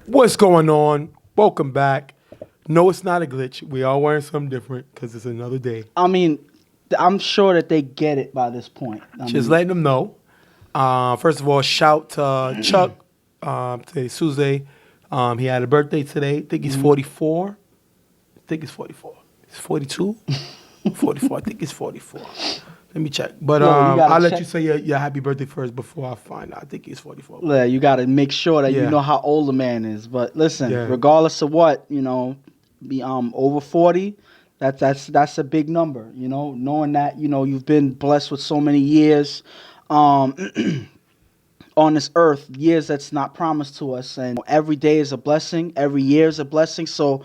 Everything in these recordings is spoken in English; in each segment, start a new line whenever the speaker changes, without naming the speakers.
What's going on? Welcome back. No, it's not a glitch. We are wearing something different because it's another day.
I mean, I'm sure that they get it by this point.
Just letting them know. First of all, shout to Chuck. Today's Tuesday. He had a birthday today. I think he's 44. I think he's 44. He's 42? 44. I think he's 44. Let me check. But I'll let you say your happy birthday first before I find out. I think he's 44.
Yeah, you got to make sure that you know how old a man is. But listen, regardless of what, be over 40, that's a big number, knowing that, you've been blessed with so many years on this earth, years that's not promised to us. And every day is a blessing. Every year is a blessing. So,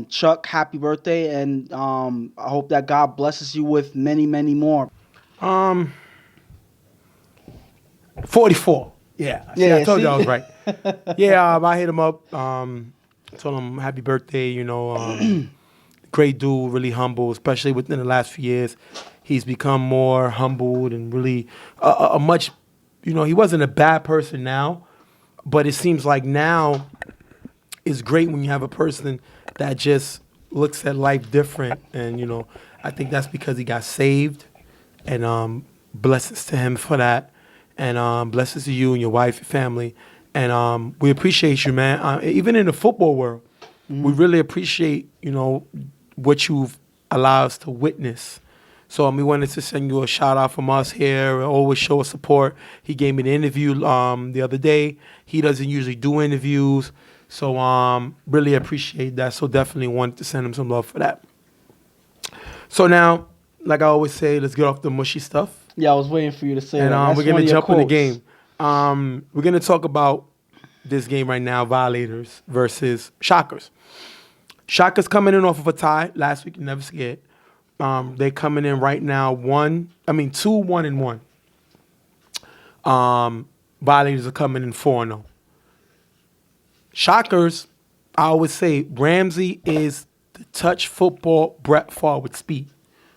Chuck, happy birthday. And I hope that God blesses you with many, many more.
44. Yeah. I told you I was right. I hit him up. Told him happy birthday. Great dude, really humble, especially within the last few years. He's become more humbled and really a much, he wasn't a bad person now, but it seems like now is great when you have a person that just looks at life different. And, I think that's because he got saved. And blessings to him for that. And blessings to you and your wife, your family. And we appreciate you, man. Even in the football world, we really appreciate, what you've allowed us to witness. So we wanted to send you a shout out from us here. Always show us support. He gave me an interview the other day. He doesn't usually do interviews. So really appreciate that. So definitely wanted to send him some love for that. So now, like I always say, let's get off the mushy stuff.
Yeah, I was waiting for you to say that.
And we're going to jump in the game. We're going to talk about this game right now, Violators versus Shockers. Shockers coming in off of a tie last week, never scared. They're coming in right now 2-1-1. Violators are coming in 4-0. Shockers, I always say, Ramsey is the touch football Brett Favre with speed.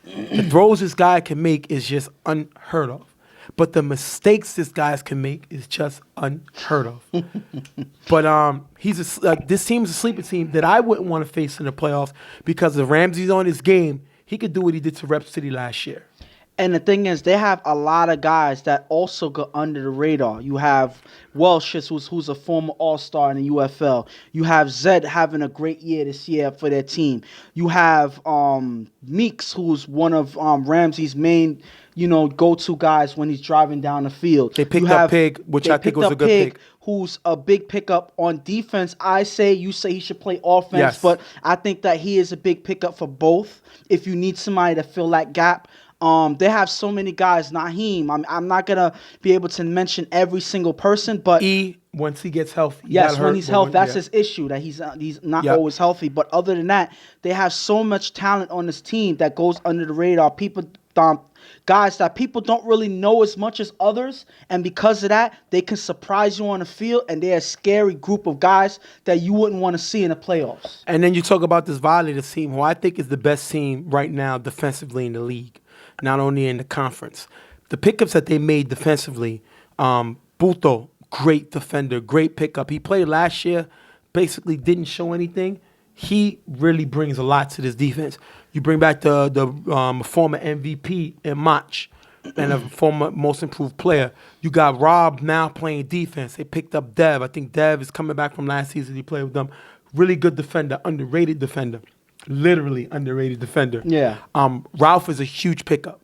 The throws this guy can make is just unheard of. But the mistakes this guy can make is just unheard of. But this team's a sleeper team that I wouldn't want to face in the playoffs because if Ramsey's on his game, he could do what he did to Rep City last year.
And the thing is, they have a lot of guys that also go under the radar. You have Welsh, who's a former All-Star in the UFL. You have Zed having a great year this year for their team. You have Meeks, who's one of Ramsey's main, go-to guys when he's driving down the field.
They picked up Pig, which I think was a good pick.
Who's a big pickup on defense. You say he should play offense,
yes.
But I think that he is a big pickup for both if you need somebody to fill that gap. They have so many guys. Naheem, I'm not going to be able to mention every single person, but
once he gets healthy.
Yes, when he's healthy, that's his issue, that he's not always healthy. But other than that, they have so much talent on this team that goes under the radar. Guys that people don't really know as much as others, and because of that, they can surprise you on the field, and they're a scary group of guys that you wouldn't want to see in the playoffs.
And then you talk about this Violators team, who I think is the best team right now defensively in the league. Not only in the conference. The pickups that they made defensively, Buto, great defender, great pickup. He played last year, basically didn't show anything. He really brings a lot to this defense. You bring back the former MVP in Mach and a former most improved player. You got Rob now playing defense. They picked up Dev. I think Dev is coming back from last season. He played with them. Really good defender, underrated defender. Literally underrated defender.
Yeah.
Ralph is a huge pickup.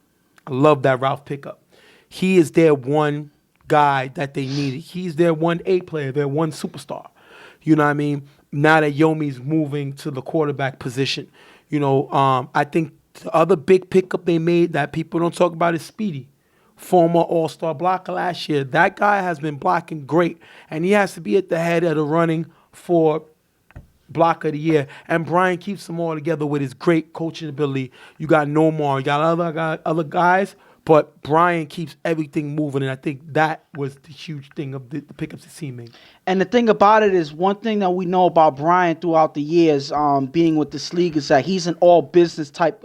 I love that Ralph pickup. He is their one guy that they needed. He's their 1A player, their one superstar. You know what I mean? Now that Yomi's moving to the quarterback position. I think the other big pickup they made that people don't talk about is Speedy. Former All-Star blocker last year. That guy has been blocking great. And he has to be at the head of the running for block of the year, and Brian keeps them all together with his great coaching ability. You got Nomar, you got other guys, but Brian keeps everything moving, and I think that was the huge thing of the pickups the team made.
And the thing about it is, one thing that we know about Brian throughout the years being with this league is that he's an all-business type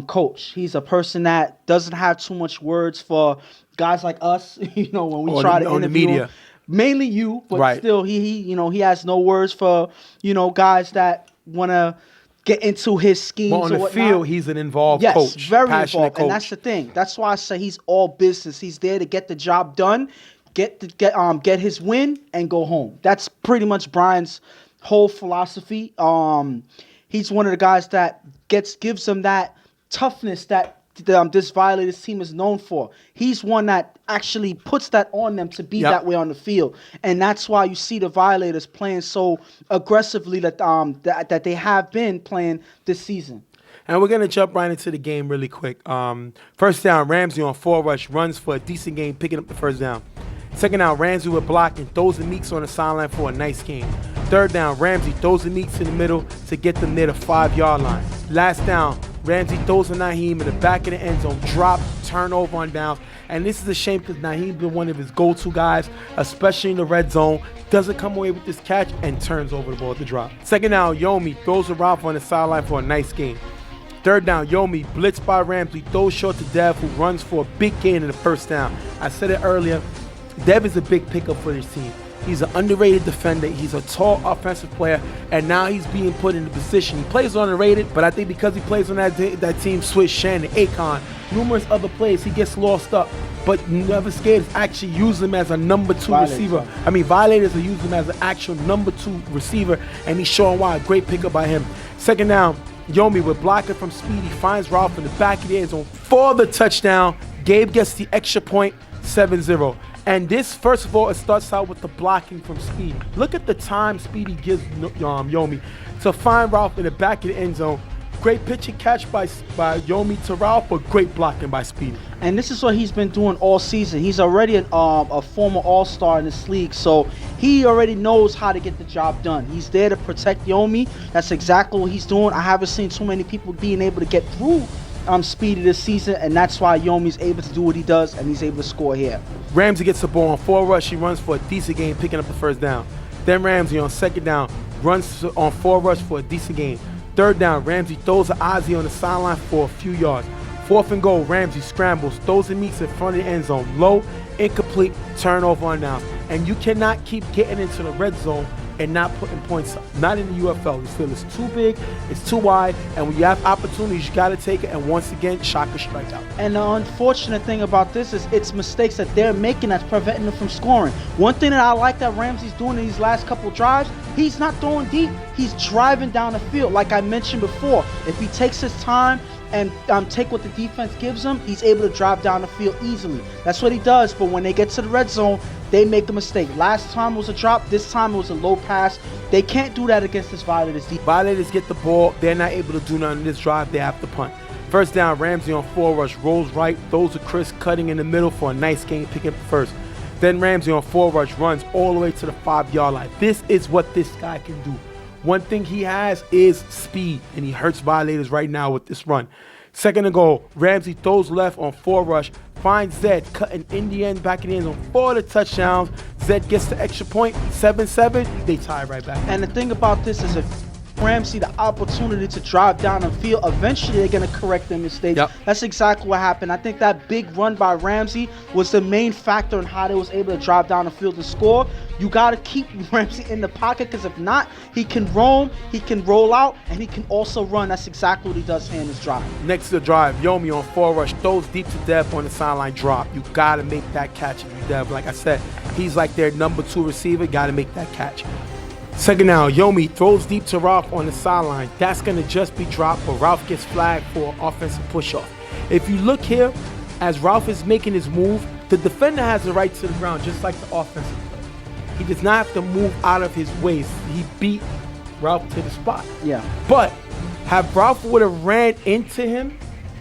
coach. He's a person that doesn't have too much words for guys like us, when we try to interview him. mainly you, but still he has no words for guys that want to get into his schemes.
But on the field, he's an involved coach.
Yes, very
passionate
involved,
coach.
and that's the thing. That's why I say he's all business. He's there to get the job done, get his win, and go home. That's pretty much Brian's whole philosophy. He's one of the guys that gives him that toughness that this Violators team is known for. He's one that actually puts that on them to be that way on the field, and that's why you see the Violators playing so aggressively that they have been playing this season.
And we're gonna jump right into the game really quick. First down, Ramsey on 4 rush, runs for a decent game, picking up the first down. Second down, Ramsey with block and throws the Meeks on the sideline for a nice game. Third down, Ramsey throws the Meeks in the middle to get them near the 5-yard line. Last down, Ramsey throws to Naheem in the back of the end zone, drop, turnover on downs. And this is a shame because Naheem's been one of his go-to guys, especially in the red zone. Doesn't come away with this catch and turns over the ball at the drop. Second down, Yomi throws to Ralph on the sideline for a nice game. Third down, Yomi blitzed by Ramsey, throws short to Dev, who runs for a big gain in the first down. I said it earlier, Dev is a big pickup for this team. He's an underrated defender. He's a tall offensive player, and now he's being put in the position. He plays underrated, but I think because he plays on that team, Switch, Shannon, Akon, numerous other plays, he gets lost up. But Never Scared is actually use him as a number 2 receiver. Violators are using him as an actual number 2 receiver, and he's showing why. A great pickup by him. Second down, Yomi with blocking from Speedy finds Ralph in the back of the end zone for the touchdown. Gabe gets the extra point, 7-0. And this, first of all, it starts out with the blocking from Speedy. Look at the time Speedy gives Yomi to find Ralph in the back of the end zone. Great pitch and catch by Yomi to Ralph, but great blocking by Speedy.
And this is what he's been doing all season. He's already a former All-Star in this league, so he already knows how to get the job done. He's there to protect Yomi. That's exactly what he's doing. I haven't seen too many people being able to get through Speedy this season, and that's why Yomi's able to do what he does, and he's able to score here.
Ramsey gets the ball on 4 rush. He runs for a decent game, picking up the first down. Then Ramsey on second down runs on 4 rush for a decent game. Third down, Ramsey throws to Ozzy on the sideline for a few yards. Fourth and goal, Ramsey scrambles, throws and meets in front of the end zone. Low, incomplete, turnover on downs. And you cannot keep getting into the red zone and not putting points up. Not in the UFL. This field is too big, it's too wide, and when you have opportunities, you got to take it. And once again, shocker strikeout.
And the unfortunate thing about this is it's mistakes that they're making that's preventing them from scoring. One thing that I like that Ramsey's doing in these last couple drives, he's not throwing deep. He's driving down the field. Like I mentioned before, if he takes his time and take what the defense gives him, he's able to drive down the field easily. That's what he does, but when they get to the red zone, they make a mistake. Last time it was a drop, this time it was a low pass. They can't do that against this Violators defense.
Violators get the ball, they're not able to do nothing in this drive, they have to punt. First down, Ramsey on 4 rush, rolls right, throws to Chris, cutting in the middle for a nice gain, picking up the first. Then Ramsey on 4 rush, runs all the way to the 5-yard line. This is what this guy can do. One thing he has is speed, and he hurts Violators right now with this run. Second and goal, Ramsey throws left on 4 rush, finds Zed, cutting in the end, back in the end zone for the touchdowns. Zed gets the extra point, 7-7, they tie right back.
And the thing about this is if Ramsey the opportunity to drive down the field, eventually they're going to correct their mistakes.
Yep.
That's exactly what happened. I think that big run by Ramsey was the main factor in how they was able to drive down the field and score. You got to keep Ramsey in the pocket, because if not, he can roam, he can roll out, and he can also run. That's exactly what he does here in this drive.
Next to the drive, Yomi on 4 rush, throws deep to Dev on the sideline drop. You got to make that catch if you Dev. Like I said, he's like their number 2 receiver, got to make that catch. Second down, Yomi throws deep to Ralph on the sideline. That's going to just be dropped, but Ralph gets flagged for offensive push-off. If you look here, as Ralph is making his move, the defender has the right to the ground, just like the offensive player. He does not have to move out of his waist. He beat Ralph to the spot.
Yeah.
But have Ralph would have ran into him,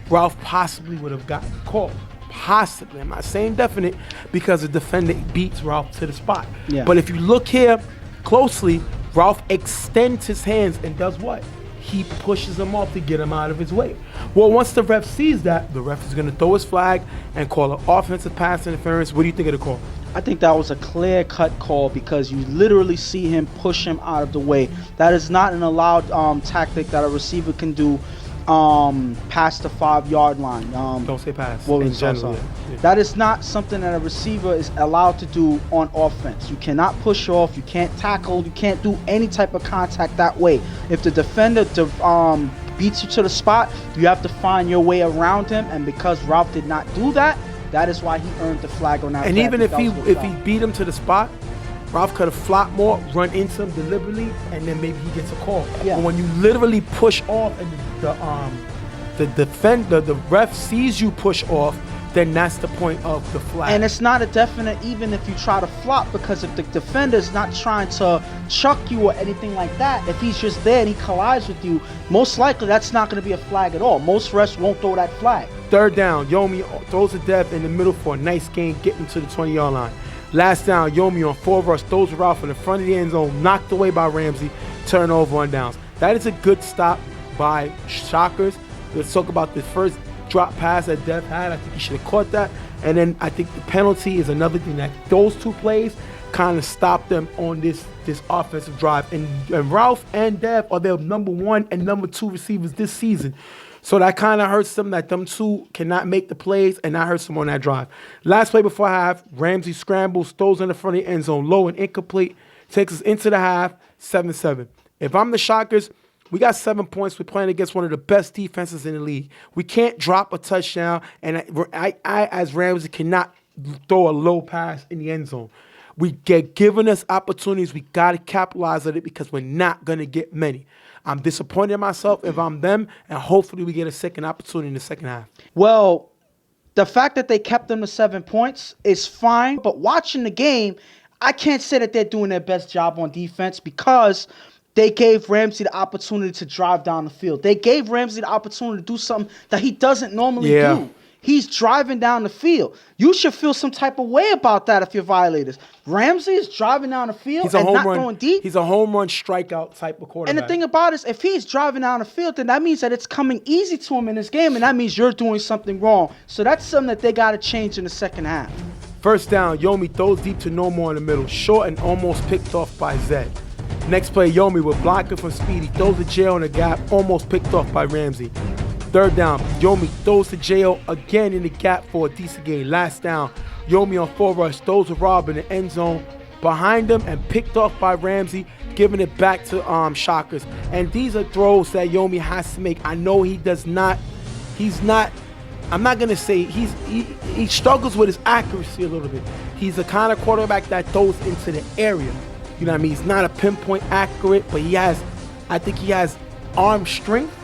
Ralph possibly would have gotten caught. Possibly. I'm not saying definite, because the defender beats Ralph to the spot.
Yeah.
But if you look here closely, Ralph extends his hands and does what? He pushes him off to get him out of his way. Well, once the ref sees that, the ref is going to throw his flag and call an offensive pass interference. What do you think of the call?
I think that was a clear-cut call, because you literally see him push him out of the way. That is not an allowed tactic that a receiver can do. past the 5-yard line.
Don't say pass.
What
in
was
general,
yeah. That is not something that a receiver is allowed to do on offense. You cannot push off. You can't tackle. You can't do any type of contact that way. If the defender beats you to the spot, you have to find your way around him. And because Ralph did not do that, that is why he earned the flag on that.
And even if he beat him to the spot, Ralph could have flopped more, run into him deliberately, and then maybe he gets a call.
Yeah.
But when you literally push off and the ref sees you push off, then that's the point of the flag.
And it's not a definite even if you try to flop, because if the defender's not trying to chuck you or anything like that, if he's just there and he collides with you, most likely that's not going to be a flag at all. Most refs won't throw that flag.
Third down, Yomi throws a Dev in the middle for a nice gain, getting to the 20-yard line. Last down, Yomi on 4 rush, throws it out from the front of the end zone, knocked away by Ramsey, turnover on downs. That is a good stop by Shockers. Let's talk about the first drop pass that Dev had. I think he should have caught that. And then I think the penalty is another thing that those two plays kind of stopped them on this offensive drive. And Ralph and Dev are their number 1 and number 2 receivers this season. So that kind of hurts them that them two cannot make the plays, and that hurts them on that drive. Last play before half, Ramsey scrambles, throws in the front of the end zone, low and incomplete, takes us into the half, 7-7. If I'm the Shockers, we got 7 points. We're playing against one of the best defenses in the league. We can't drop a touchdown, and I as Ramsey, cannot throw a low pass in the end zone. We get given us opportunities. We got to capitalize on it because we're not going to get many. I'm disappointed in myself if I'm them, and hopefully we get a second opportunity in the second half.
Well, the fact that they kept them to 7 points is fine, but watching the game, I can't say that they're doing their best job on defense because they gave Ramsey the opportunity to drive down the field. They gave Ramsey the opportunity to do something that he doesn't normally do. He's driving down the field. You should feel some type of way about that if you're Violators. Ramsey is driving down the field and not going deep.
He's a home run strikeout type of quarterback.
And the thing about it is, if he's driving down the field, then that means that it's coming easy to him in this game, and that means you're doing something wrong. So that's something that they got to change in the second half.
First down, Yomi throws deep to no more in the middle. Short and almost picked off by Zed. Next play, Yomi with blocker from Speedy. Throws the jail in the gap, almost picked off by Ramsey. Third down, Yomi throws to jail again in the gap for a decent gain. Last down, Yomi on 4 rush, throws to Rob in the end zone behind him and picked off by Ramsey, giving it back to Shockers. And these are throws that Yomi has to make. I know he does not, I'm not going to say, he struggles with his accuracy a little bit. He's the kind of quarterback that throws into the area. You know what I mean? He's not a pinpoint accurate, but I think he has arm strength.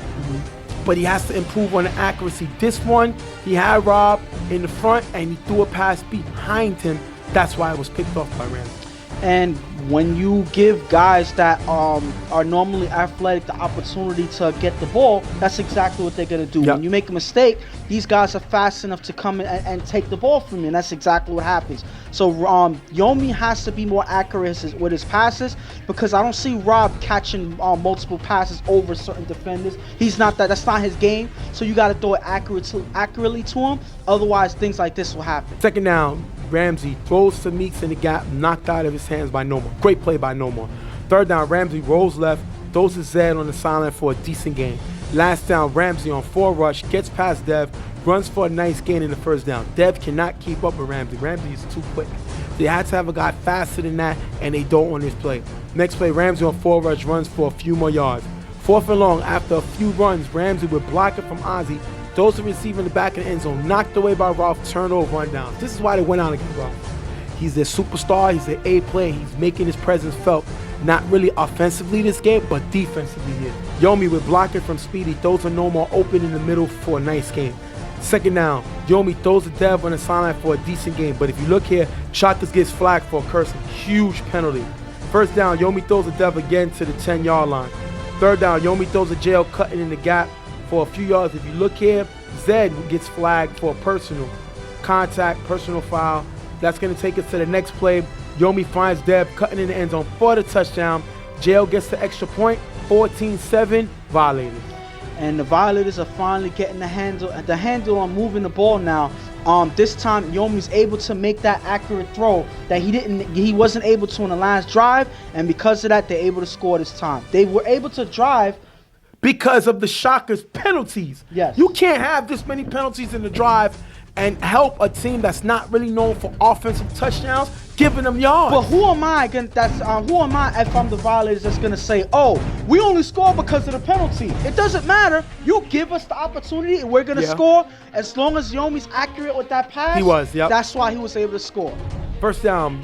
But he has to improve on the accuracy. This one, he had Rob in the front and he threw a pass behind him. That's why it was picked off by Ramsey.
And when you give guys that are normally athletic the opportunity to get the ball, that's exactly what they're going to do. Yep. When you make a mistake, these guys are fast enough to come in and take the ball from you, and that's exactly what happens. So Yomi has to be more accurate with his passes because I don't see Rob catching multiple passes over certain defenders. He's not that. That's not his game. So you got to throw it accurately to him. Otherwise, things like this will happen.
Second down, Ramsey throws to Meeks in the gap, knocked out of his hands by No More. Great play by No More. Third down, Ramsey rolls left, throws to Zed on the sideline for a decent gain. Last down, Ramsey on 4 rush, gets past Dev, runs for a nice gain in the first down. Dev cannot keep up with Ramsey. Ramsey is too quick. They had to have a guy faster than that, and they don't on this play. Next play, Ramsey on 4 rush, runs for a few more yards. 4th and long, after a few runs, Ramsey with blocker from Ozzie, throws the receiver in the back of the end zone, knocked away by Ralph, turnover, run down. This is why they went on against Ralph. He's their superstar, he's their A player, he's making his presence felt. Not really offensively this game, but defensively here. Yomi with blocking from Speedy, throws a No More open in the middle for a nice game. Second down, Yomi throws the Dev on the sideline for a decent game. But if you look here, Shockers gets flagged for a cursing. Huge penalty. First down, Yomi throws the Dev again to the 10-yard line. Third down, Yomi throws a jail cutting in the gap for a few yards. If you look here, Zed gets flagged for a personal contact, personal foul. That's going to take us to the next play. Yomi finds Dev cutting in the end zone for the touchdown. Jail gets the extra point, 14-7, Violators.
And the Violators are finally getting the handle on moving the ball now. This time Yomi's able to make that accurate throw that he wasn't able to in the last drive, and because of that, they're able to score this time. They were able to drive
because of the Shockers' penalties.
Yes.
You can't have this many penalties in the drive and help a team that's not really known for offensive touchdowns, giving them yards.
But who am I if I'm the Violators that's gonna say, oh, we only score because of the penalty? It doesn't matter. You give us the opportunity and we're gonna score. As long as Yomi's accurate with that pass,
he was, yep.
That's why he was able to score.
First down,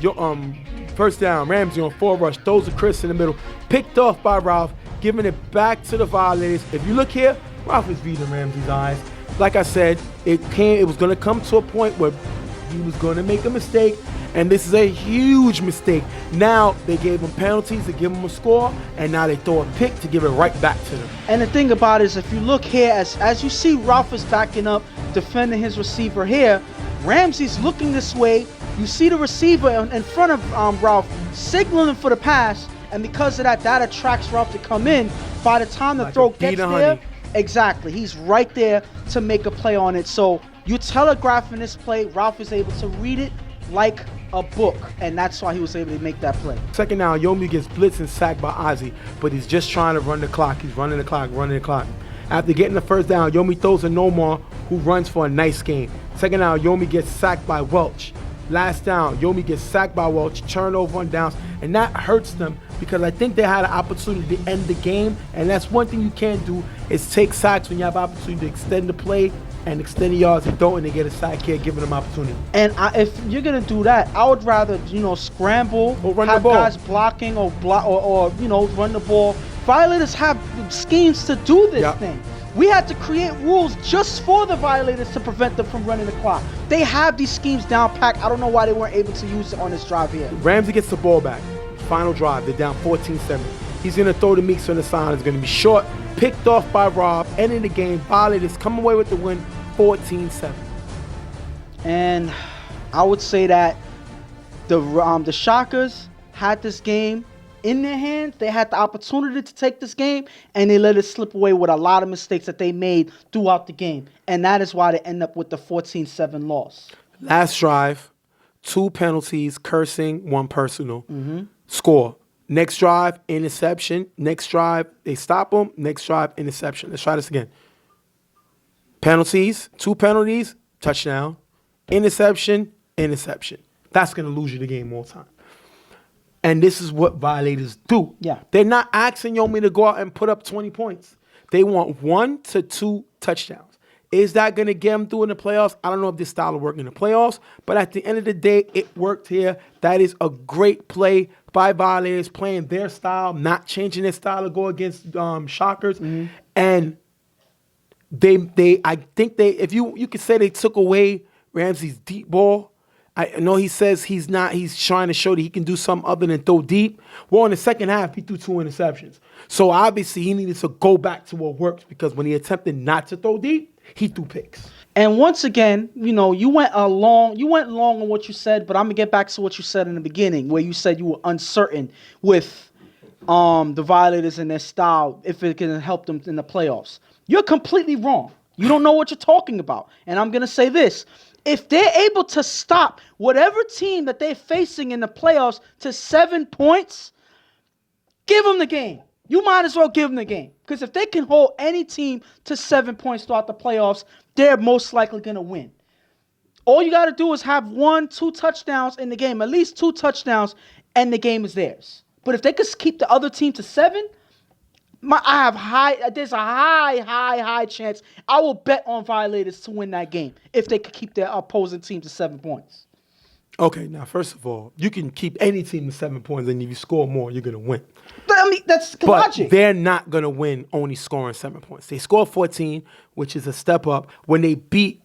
Ramsey on 4 rush, throws to Chris in the middle, picked off by Ralph, giving it back to the Violators. If you look here, Ralph is reading Ramsey's eyes. Like I said, it was going to come to a point where he was going to make a mistake, and this is a huge mistake. Now they gave him penalties to give him a score, and now they throw a pick to give it right back to them.
And the thing about it is, if you look here, as you see Ralph is backing up, defending his receiver here, Ramsey's looking this way. You see the receiver in front of Ralph signaling for the pass, and because of that attracts Ralph to come in. By the time the throw gets there, exactly, he's right there to make a play on it. So you telegraphing this play, Ralph is able to read it like a book, and that's why he was able to make that play.
Second down, Yomi gets blitzed and sacked by Ozzie, but he's just trying to run the clock. He's running the clock. After getting the first down, Yomi throws to Nomar, who runs for a nice gain. Second down, Yomi gets sacked by Welch. Last down, Yomi gets sacked by Welch, turnover on downs, and that hurts them because I think they had an opportunity to end the game, and that's one thing you can't do is take sacks when you have opportunity to extend the play and extend the yards. They don't, and they get a sack here, giving them opportunity.
And if you're gonna do that, I would rather scramble,
or run
have
the ball.
Guys blocking or run the ball. Violators have schemes to do this thing. We had to create rules just for the Violators to prevent them from running the clock. They have these schemes down packed. I don't know why they weren't able to use it on this drive here.
Ramsey gets the ball back. Final drive. They're down 14-7. He's going to throw the Meeks on the side. It's going to be short. Picked off by Rob. Ending the game. Violators come away with the win, 14-7.
And I would say that the Shockers had this game in their hands. They had the opportunity to take this game, and they let it slip away with a lot of mistakes that they made throughout the game. And that is why they end up with the 14-7 loss.
Last drive, 2 penalties, cursing, 1 personal. Score. Next drive, interception. Next drive, they stop them. Next drive, interception. Let's try this again. Penalties, 2 penalties, touchdown. Interception, interception. That's going to lose you the game all the time. And this is what Violators do.
Yeah.
They're not asking Yomi to go out and put up 20 points. They want 1 to 2 touchdowns. Is that going to get them through in the playoffs? I don't know if this style will work in the playoffs, but at the end of the day, it worked here. That is a great play by Violators, playing their style, not changing their style to go against Shockers. And I think if you could say they took away Ramsey's deep ball. I know he says he's trying to show that he can do something other than throw deep. Well, in the second half, he threw 2 interceptions. So obviously he needed to go back to what works, because when he attempted not to throw deep, he threw picks.
And once again, you went long on what you said, but I'm gonna get back to what you said in the beginning, where you said you were uncertain with the Violators and their style, if it can help them in the playoffs. You're completely wrong. You don't know what you're talking about. And I'm gonna say this. If they're able to stop whatever team that they're facing in the playoffs to 7 points, give them the game. You might as well give them the game. Because if they can hold any team to 7 points throughout the playoffs, they're most likely going to win. All you got to do is have 1-2 touchdowns in the game, at least 2 touchdowns, and the game is theirs. But if they could keep the other team to 7, there's a high chance I will bet on Violators to win that game if they could keep their opposing team to 7 points.
Okay, now first of all, you can keep any team to 7 points, and if you score more, you're gonna win.
But I mean, that's logic.
But they're not gonna win only scoring 7 points. They scored 14, which is a step up. When they beat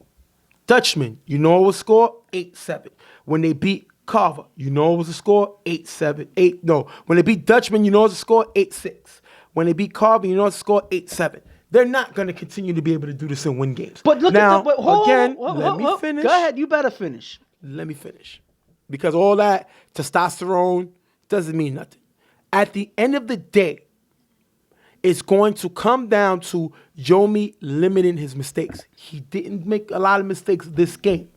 Dutchman, you know what was score? 8-7. When they beat Carver, you know what was the score? 8-7. When they beat Dutchman, you know what was the score? 8-6. When they beat Carver, you know what the score? 8-7. They're not going to continue to be able to do this and win games.
But look
now,
let
me finish.
Go ahead, you better finish.
Let me finish. Because all that testosterone doesn't mean nothing. At the end of the day, it's going to come down to Yomi limiting his mistakes. He didn't make a lot of mistakes this game.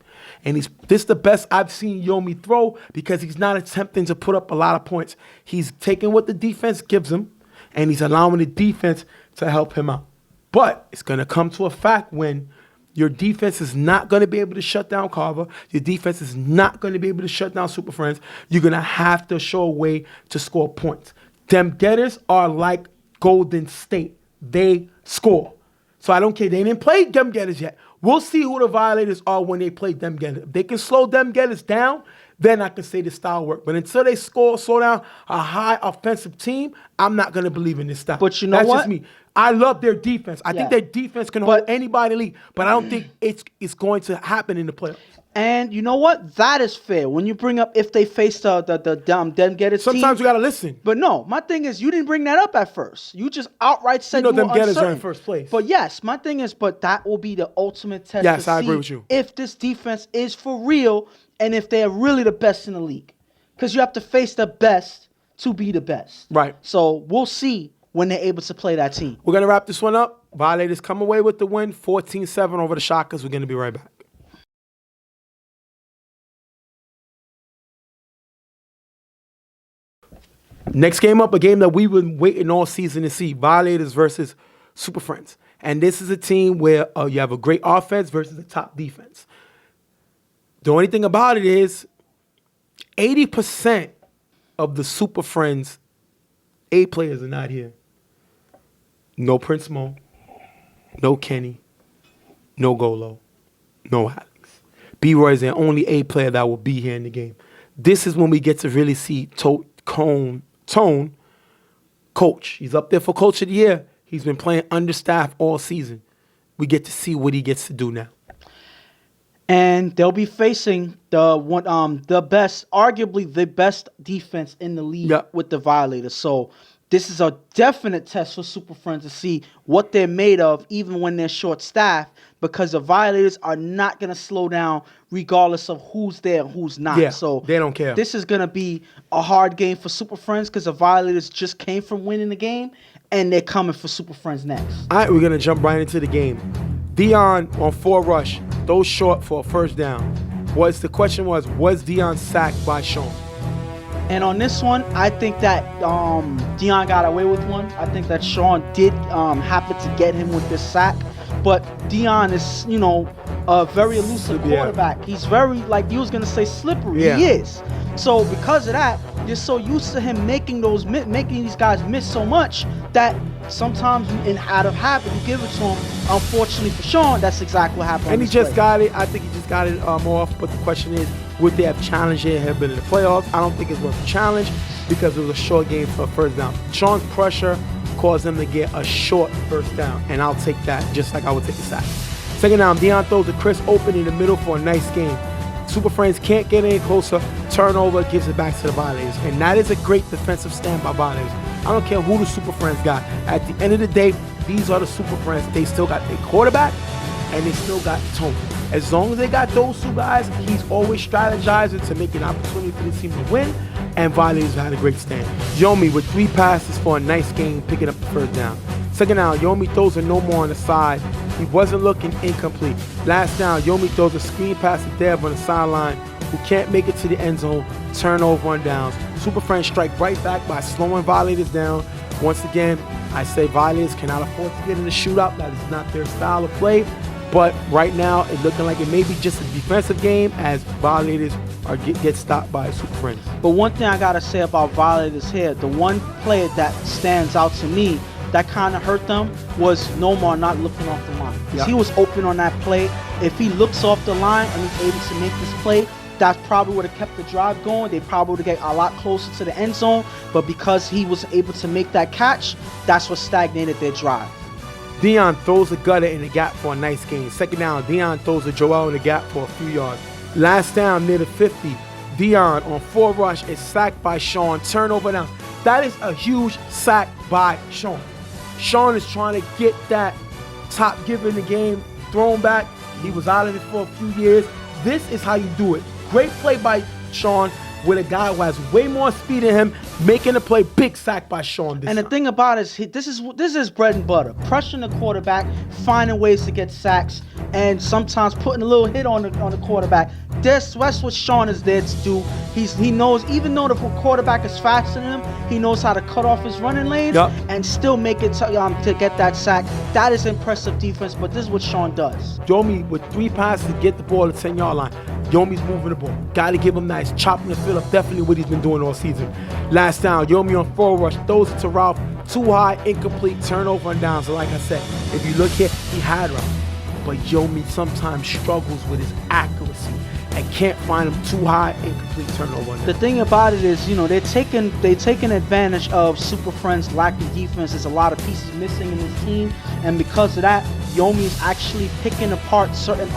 And this is the best I've seen Yomi throw, because he's not attempting to put up a lot of points. He's taking what the defense gives him. and he's allowing the defense to help him out. But it's going to come to a fact when your defense is not going to be able to shut down Carver. Your defense is not going to be able to shut down Super Friends. You're going to have to show a way to score points. Them Getters are like Golden State. They score. So I don't care. They didn't play them Getters yet. We'll see who the Violators are when they play them Getters. If they can slow them Getters down, then I can say the style work. But until they slow down a high offensive team, I'm not going to believe in this style.
But you know
That's
what?
just me. I love their defense. I think their defense can hold anybody in the league, but I don't think it's going to happen in the playoffs.
And you know what? That is fair. When you bring up if they face the them Getters team.
Sometimes you got to listen.
But no, my thing is you didn't bring that up at first. You just outright said you were
them Getters
uncertain.
are in first place.
But yes, my thing is, but that will be the ultimate test
Yes,
to
I
see
agree with you.
if this defense is for real and if they are really the best in the league. Because you have to face the best to be the best.
Right.
So we'll see when they're able to play that team.
We're going to wrap this one up. Violators come away with the win, 14-7 over the Shockers. We're going to be right back. Next game up, a game that we've been waiting all season to see, Violators versus Super Friends. And this is a team where you have a great offense versus a top defense. The only thing about it is 80% of the Super Friends A players are not here. No Prince Mo, no Kenny, no Golo, no Alex. B-Roy is the only A player that will be here in the game. This is when we get to really see Tone, coach. He's up there for Coach of the Year. He's been playing understaffed all season. We get to see what he gets to do now.
And they'll be facing the best, arguably the best defense in the league with the Violators. So this is a definite test for Super Friends to see what they're made of, even when they're short-staffed, because the Violators are not going to slow down regardless of who's there and who's not.
Yeah,
so
they don't care.
This is going to be a hard game for Super Friends because the Violators just came from winning the game, and they're coming for Super Friends next.
All right, we're going to jump right into the game. Dion on 4 rush, throws short for a first down. The question was Dion sacked by Sean?
And on this one, I think that Dion got away with one. I think that Sean did happen to get him with this sack. But Dion is, a very elusive quarterback. He's very, like you was going to say, slippery. Yeah. He is. So because of that, you're so used to him making these guys miss so much that sometimes out of habit, you give it to him. Unfortunately for Sean, that's exactly what happened.
And he just got it. I think he just got it off. But the question is, would they have challenged it, have been in the playoffs? I don't think it's worth a challenge because it was a short game for a first down. Sean's pressure caused them to get a short first down, and I'll take that just like I would take the sack. Second down, Dion throws to Chris open in the middle for a nice game. Super Friends can't get any closer. Turnover gives it back to the Violators, and that is a great defensive stand by Violators. I don't care who the Super Friends got. At the end of the day, these are the Super Friends. They still got their quarterback, and they still got Tone. As long as they got those two guys, he's always strategizing to make an opportunity for the team to win, and Violators had a great stand. Yomi with 3 passes for a nice game, picking up the first down. Second down, Yomi throws a no more on the side. He wasn't looking incomplete. Last down, Yomi throws a screen pass to Dev on the sideline, who can't make it to the end zone. Turnover on downs. Super Friends strike right back by slowing Violators down. Once again, I say Violators cannot afford to get in a shootout. That is not their style of play. But right now, it's looking like it may be just a defensive game as Violators get stopped by Super Friends.
But one thing I got to say about Violators here, the one player that stands out to me that kind of hurt them was Nomar not looking off the line. Because he was open on that play. If he looks off the line and he's able to make this play, that probably would have kept the drive going. They probably would have got a lot closer to the end zone. But because he was able to make that catch, that's what stagnated their drive.
Dion throws a gutter in the gap for a nice gain. Second down, Dion throws a Joel in the gap for a few yards. Last down near the 50, Dion on 4 rush is sacked by Sean. Turnover down. That is a huge sack by Sean. Sean is trying to get that top give in the game thrown back. He was out of it for a few years. This is how you do it. Great play by Sean with a guy who has way more speed than him, making a play. Big sack by Sean this time.
The thing about it is, this is bread and butter. Pressuring the quarterback, finding ways to get sacks. and sometimes putting a little hit on the quarterback. That's what Sean is there to do. He knows, even though the quarterback is faster than him, he knows how to cut off his running lanes and still make it to get that sack. That is impressive defense, but this is what Sean does.
Yomi with 3 passes to get the ball at the 10-yard line. Yomi's moving the ball. Got to give him that. He's chopping the field up. Definitely what he's been doing all season. Last down, Yomi on forward rush. Throws it to Ralph. Too high, incomplete, turnover and down. So like I said, if you look here, he had Ralph. But Yomi sometimes struggles with his accuracy and can't find him too high, incomplete, turnover.
The thing about it is, they're taking advantage of Super Friends' lacking defense. There's a lot of pieces missing in this team, and because of that, Yomi is actually picking apart certain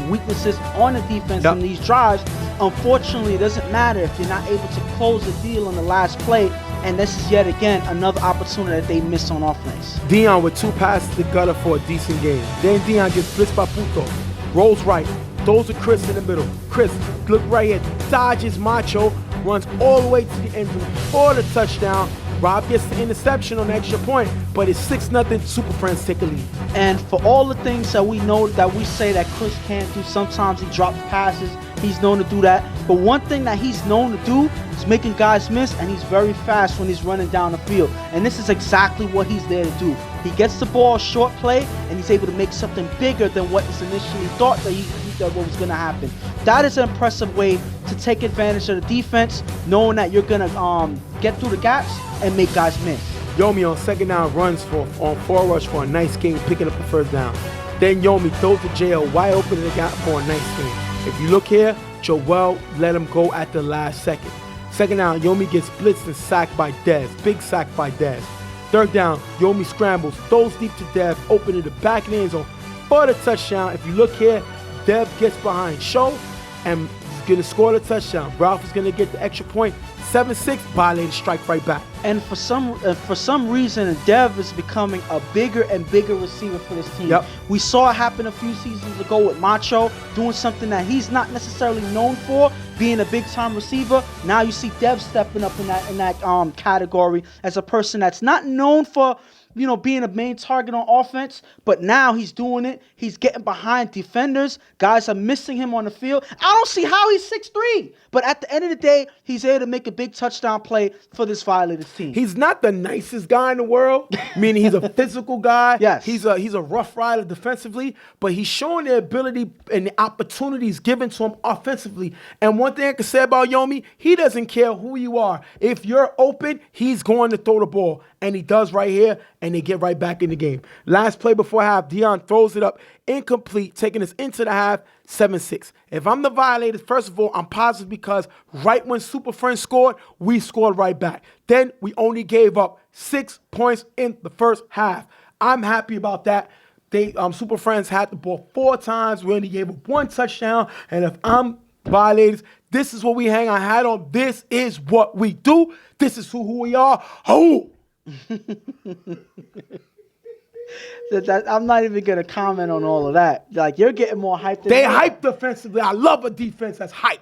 weaknesses on the defense in these drives. Unfortunately, it doesn't matter if you're not able to close the deal on the last play, and this is yet again another opportunity that they miss on offense.
Dion with 2 passes to gutter for a decent game. Then Dion gets blitzed by Puto, rolls right, throws to Chris in the middle. Chris, look right here, dodges Macho, runs all the way to the end zone for the touchdown. Rob gets the interception on the extra point, but it's 6-0. Super Friends take a lead.
And for all the things that we know, that we say that Chris can't do, sometimes he drops passes. He's known to do that. But one thing that he's known to do is making guys miss, and he's very fast when he's running down the field. And this is exactly what he's there to do. He gets the ball short play, and he's able to make something bigger than what is initially thought that what was going to happen. That is an impressive way to take advantage of the defense, knowing that you're going to get through the gaps and make guys miss.
Yomi on 2nd down runs on 4 rush for a nice game, picking up the 1st down. Then Yomi throws to JL wide open in the gap for a nice game. If you look here, Joel let him go at the last second. 2nd down, Yomi gets blitzed and sacked by Dez. Big sack by Dez. 3rd down, Yomi scrambles, throws deep to Dev, open in the back of the end zone for the touchdown. If you look here, Dev gets behind Show and is going to score the touchdown. Ralph is going to get the extra point. 7-6, Violators strike right back.
And for some reason, Dev is becoming a bigger and bigger receiver for this team. We saw it happen a few seasons ago with Macho, doing something that he's not necessarily known for, being a big-time receiver. Now you see Dev stepping up in that category as a person that's not known for being a main target on offense, but now he's doing it. He's getting behind defenders. Guys are missing him on the field. I don't see how he's 6'3", but at the end of the day, he's able to make a big touchdown play for this Violators team.
He's not the nicest guy in the world, meaning he's a physical guy.
Yes.
He's a rough rider defensively, but he's showing the ability and the opportunities given to him offensively. And one thing I can say about Yomi, he doesn't care who you are. If you're open, he's going to throw the ball, and he does right here, and they get right back in the game. Last play before half, Dion throws it up, incomplete, taking us into the half, 7-6. If I'm the Violators, first of all, I'm positive because right when Super Friends scored, we scored right back. Then we only gave up 6 points in the first half. I'm happy about that. Super Friends had the ball 4 times. We only gave up 1 touchdown. And if I'm Violators, this is what we hang our hat on. This is what we do. This is who we are. Oh!
I'm not even going to comment on all of that. Like, you're getting more hyped than
they hyped defensively. I love a defense that's hyped.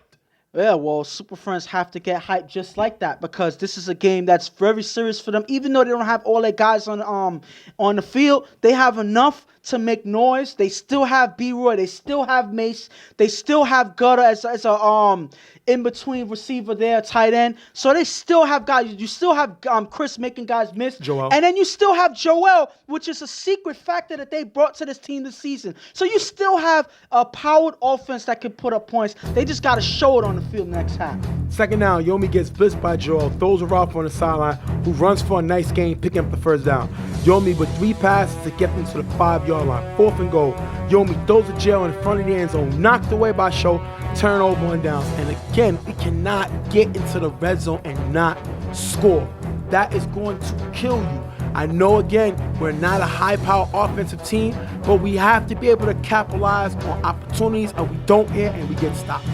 Yeah, well, Super Friends have to get hyped just like that because this is a game that's very serious for them. Even though they don't have all their guys on the field, they have enough to make noise. They still have B-Roy. They still have Mace. They still have Gutter as a in-between receiver there, tight end. So they still have guys. You still have Chris making guys miss.
Joel.
And then you still have Joel, which is a secret factor that they brought to this team this season. So you still have a powered offense that can put up points. They just got to show it on the field next half.
2nd down, Yomi gets blitzed by Joel, throws a route on the sideline, who runs for a nice gain, picking up the 1st down. Yomi with 3 passes to get them to the 5-yard line. 4th and goal. Yomi throws a jail in front of the end zone, knocked away by Show, turnover and downs. And again, we cannot get into the red zone and not score. That is going to kill you. I know, again, we're not a high-power offensive team, but we have to be able to capitalize on opportunities, and we don't here, and we get stopped.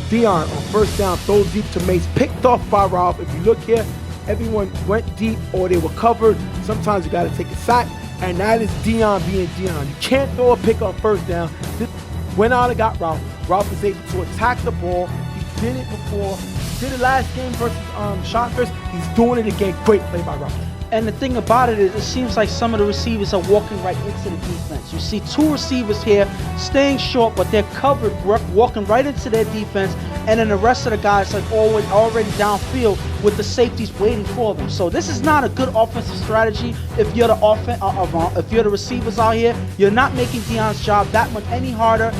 Dion on 1st down throws deep to Mace, picked off by Ralph. If you look here, everyone went deep or they were covered. Sometimes you got to take a sack, and that is Dion being Dion. You can't throw a pick on 1st down. This went out and got Ralph. Ralph is able to attack the ball. He did it before. Did it last game versus Shockers. He's doing it again. Great play by Ruff.
And the thing about it is, it seems like some of the receivers are walking right into the defense. You see two receivers here staying short, but they're covered, walking right into their defense, and then the rest of the guys like already downfield with the safeties waiting for them. So this is not a good offensive strategy. If you're if you're the receivers out here, you're not making Deion's job that much any harder.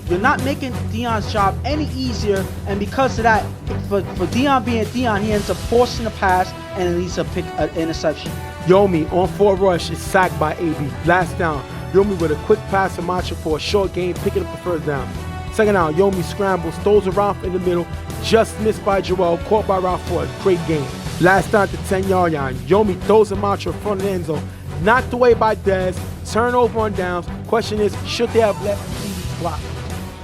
You're not making Deion's job any easier, and because of that, for Deion being Deion, he ends up forcing the pass and it leads to an interception.
Yomi on 4 rush is sacked by AB. Last down, Yomi with a quick pass to Macho for a short gain, picking up the first down. Second down, Yomi scrambles, throws a Ralph in the middle, just missed by Joel, caught by Ralph for a great gain. Last down at the 10-yard line, Yomi throws a Macho in front of the end zone, knocked away by Dez, turnover on downs. Question is, should they have let Speedy block?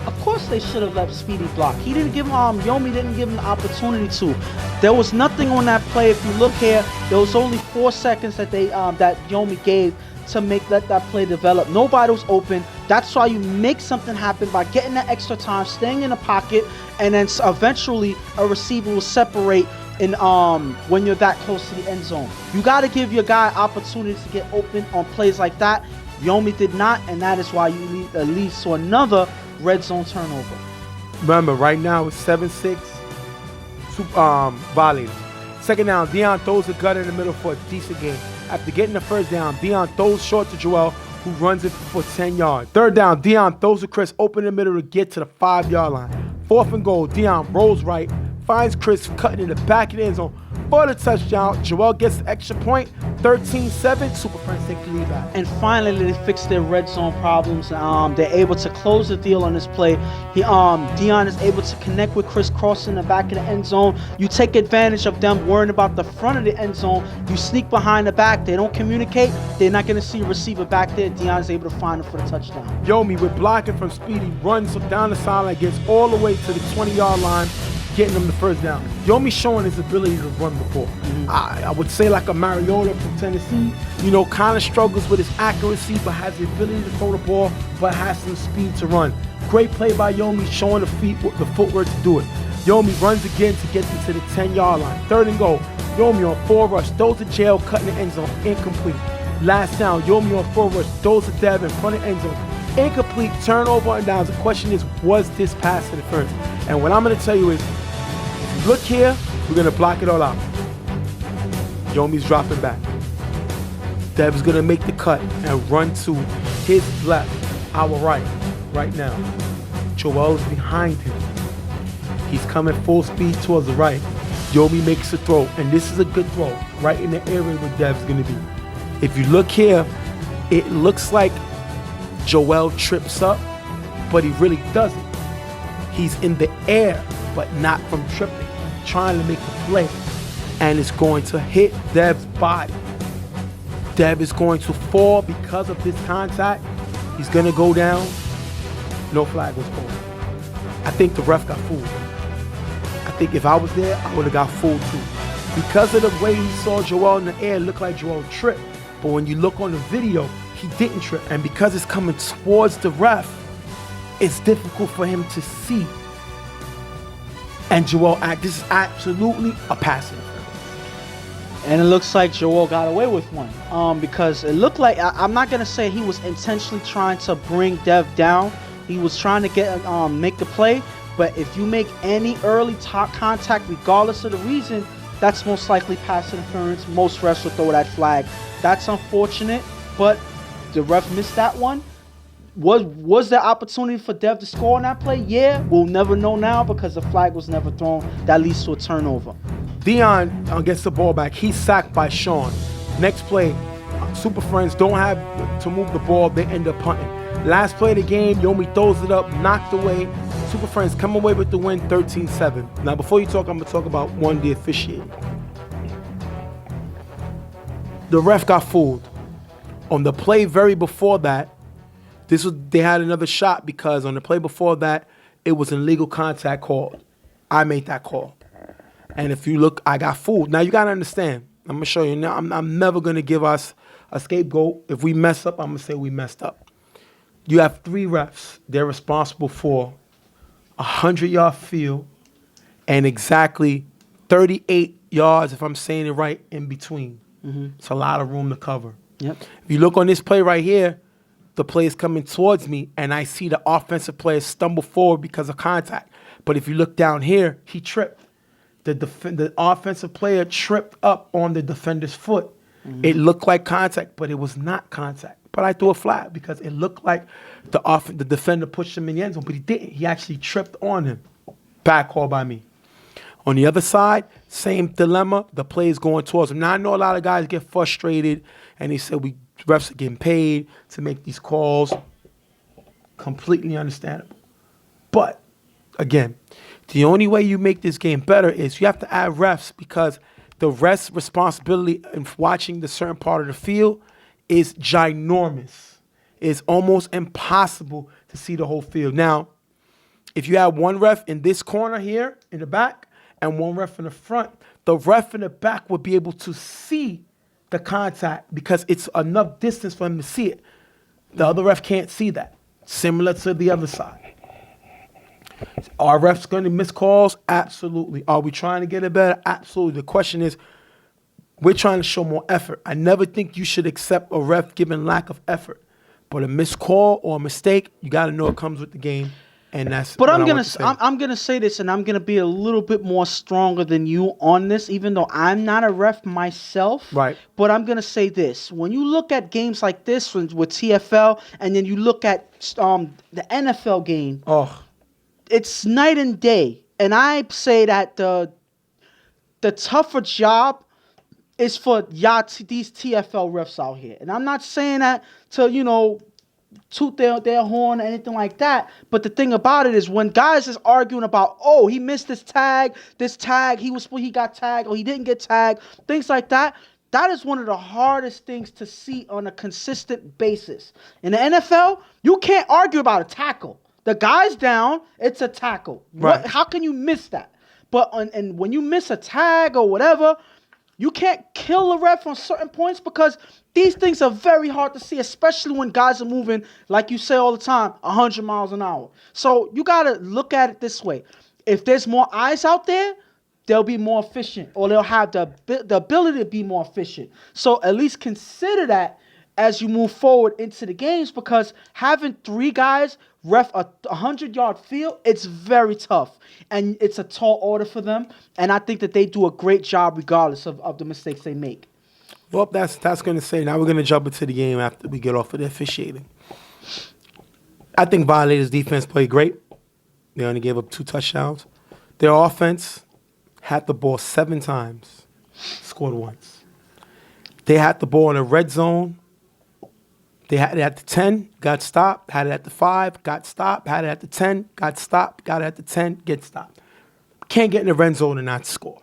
Of course they should have let Speedy block. He didn't give him, Yomi didn't give him the opportunity to. There was nothing on that play. If you look here, there was only 4 seconds that that Yomi gave to let that play develop. Nobody was open. That's why you make something happen by getting that extra time, staying in the pocket, and then eventually a receiver will separate in when you're that close to the end zone. You got to give your guy opportunities to get open on plays like that. Yomi did not, and that is why you leads to another red zone turnover.
Remember, right now it's 7-6 Violators. Second down, Deion throws a gut in the middle for a decent gain. After getting the first down, Deion throws short to Joel, who runs it for 10 yards. Third down, Deion throws to Chris open in the middle to get to the 5-yard line. Fourth and goal, Deion rolls right, finds Chris cutting in the back of the end zone for the touchdown. Joel gets the extra point, 13-7. Super Friends take the lead back.
And finally, they fix their red zone problems. They're able to close the deal on this play. Deion is able to connect with Chris crossing the back of the end zone. You take advantage of them worrying about the front of the end zone. You sneak behind the back. They don't communicate. They're not going to see a receiver back there. Deion is able to find him for the touchdown.
Yomi, with blocking from Speedy, runs down the sideline, gets all the way to the 20-yard line, getting them the first down. Yomi showing his ability to run the ball. I would say like a Mariota from Tennessee, kind of struggles with his accuracy, but has the ability to throw the ball, but has some speed to run. Great play by Yomi, showing the footwork to do it. Yomi runs again to get into the 10-yard line. Third and goal, Yomi on 4 rush, throws to jail, cutting the end zone, incomplete. Last down, Yomi on 4 rush, throws to Dev in front of the end zone, incomplete, turnover on downs. The question is, was this pass interference? And what I'm going to tell you is, look here, we're going to block it all out. Yomi's dropping back. Dev's going to make the cut and run to his left, our right now. Joel's behind him. He's coming full speed towards the right. Yomi makes a throw, and this is a good throw, right in the area where Dev's going to be. If you look here, it looks like Joel trips up, but he really doesn't. He's in the air, but not from tripping. Trying to make a play, and it's going to hit Dev's body. Dev is going to fall because of this contact. He's going to go down. No flag was called. I think the ref got fooled. I think if I was there, I would have got fooled too. Because of the way he saw Joel in the air, it looked like Joel tripped. But when you look on the video, he didn't trip. And because it's coming towards the ref, it's difficult for him to see. And Joel, this is absolutely a pass interference.
And it looks like Joel got away with one. Because it looked like, I'm not going to say he was intentionally trying to bring Dev down. He was trying to make the play. But if you make any early contact, regardless of the reason, that's most likely pass interference. Most refs will throw that flag. That's unfortunate, but the ref missed that one. Was there opportunity for Dev to score on that play? Yeah, we'll never know now because the flag was never thrown. That leads to a turnover.
Deion gets the ball back. He's sacked by Sean. Next play, Super Friends don't have to move the ball. They end up punting. Last play of the game, Yomi throws it up, knocked away. Super Friends come away with the win, 13-7. Now, before you talk, I'm going to talk about the officiating. The ref got fooled. On the play very before that, they had another shot because on the play before that, it was an illegal contact called. I made that call. And if you look, I got fooled. Now, you got to understand. I'm going to show you. Now, I'm never going to give us a scapegoat. If we mess up, I'm going to say we messed up. You have 3 refs. They're responsible for a 100-yard field and exactly 38 yards, if I'm saying it right, in between. It's a lot of room to cover.
Yep.
If you look on this play right here, the play is coming towards me, and I see the offensive player stumble forward because of contact. But if you look down here, he tripped. The offensive player tripped up on the defender's foot. It looked like contact, but it was not contact. But I threw a flag because it looked like the defender pushed him in the end zone, but he didn't. He actually tripped on him. Bad call by me. On the other side, same dilemma. The play is going towards him. Now, I know a lot of guys get frustrated, and they said refs are getting paid to make these calls. Completely understandable. But, again, the only way you make this game better is you have to add refs, because the refs' responsibility in watching the certain part of the field is ginormous. It's almost impossible to see the whole field. Now, if you have one ref in this corner here in the back and one ref in the front, the ref in the back will be able to see the contact because it's enough distance for him to see it. The other ref can't see that. Similar to the other side. Are refs going to miss calls? Absolutely. Are we trying to get it better? Absolutely. The question is, we're trying to show more effort. I never think you should accept a ref given lack of effort. But a missed call or a mistake, you got to know it comes with the game. And that's.
But I'm gonna say this, and I'm gonna be a little bit more stronger than you on this, even though I'm not a ref myself.
Right.
But I'm gonna say this: when you look at games like this with TFL, and then you look at the NFL game, it's night and day. And I say that the tougher job is for these TFL refs out here. And I'm not saying that to toot their horn or anything like that. But the thing about it is, when guys is arguing about, oh, he missed this tag, he got tagged, or he didn't get tagged, things like that, that is one of the hardest things to see on a consistent basis. In the NFL, you can't argue about a tackle. The guy's down, it's a tackle.
Right.
How can you miss that? But and when you miss a tag or whatever, you can't kill a ref on certain points because these things are very hard to see, especially when guys are moving, like you say all the time, 100 miles an hour. So you got to look at it this way. If there's more eyes out there, they'll be more efficient, or they'll have the ability to be more efficient. So at least consider that as you move forward into the games, because having 3 guys ref a 100-yard field, it's very tough. And it's a tall order for them. And I think that they do a great job regardless of the mistakes they make.
Well, that's going to say, now we're going to jump into the game after we get off of the officiating. I think Violators' defense played great. They only gave up 2 touchdowns. Their offense had the ball 7 times, scored once. They had the ball in the red zone. They had it at the 10, got stopped. Had it at the 5, got stopped. Had it at the 10, got stopped. Got it at the 10, get stopped. Can't get in the red zone and not score.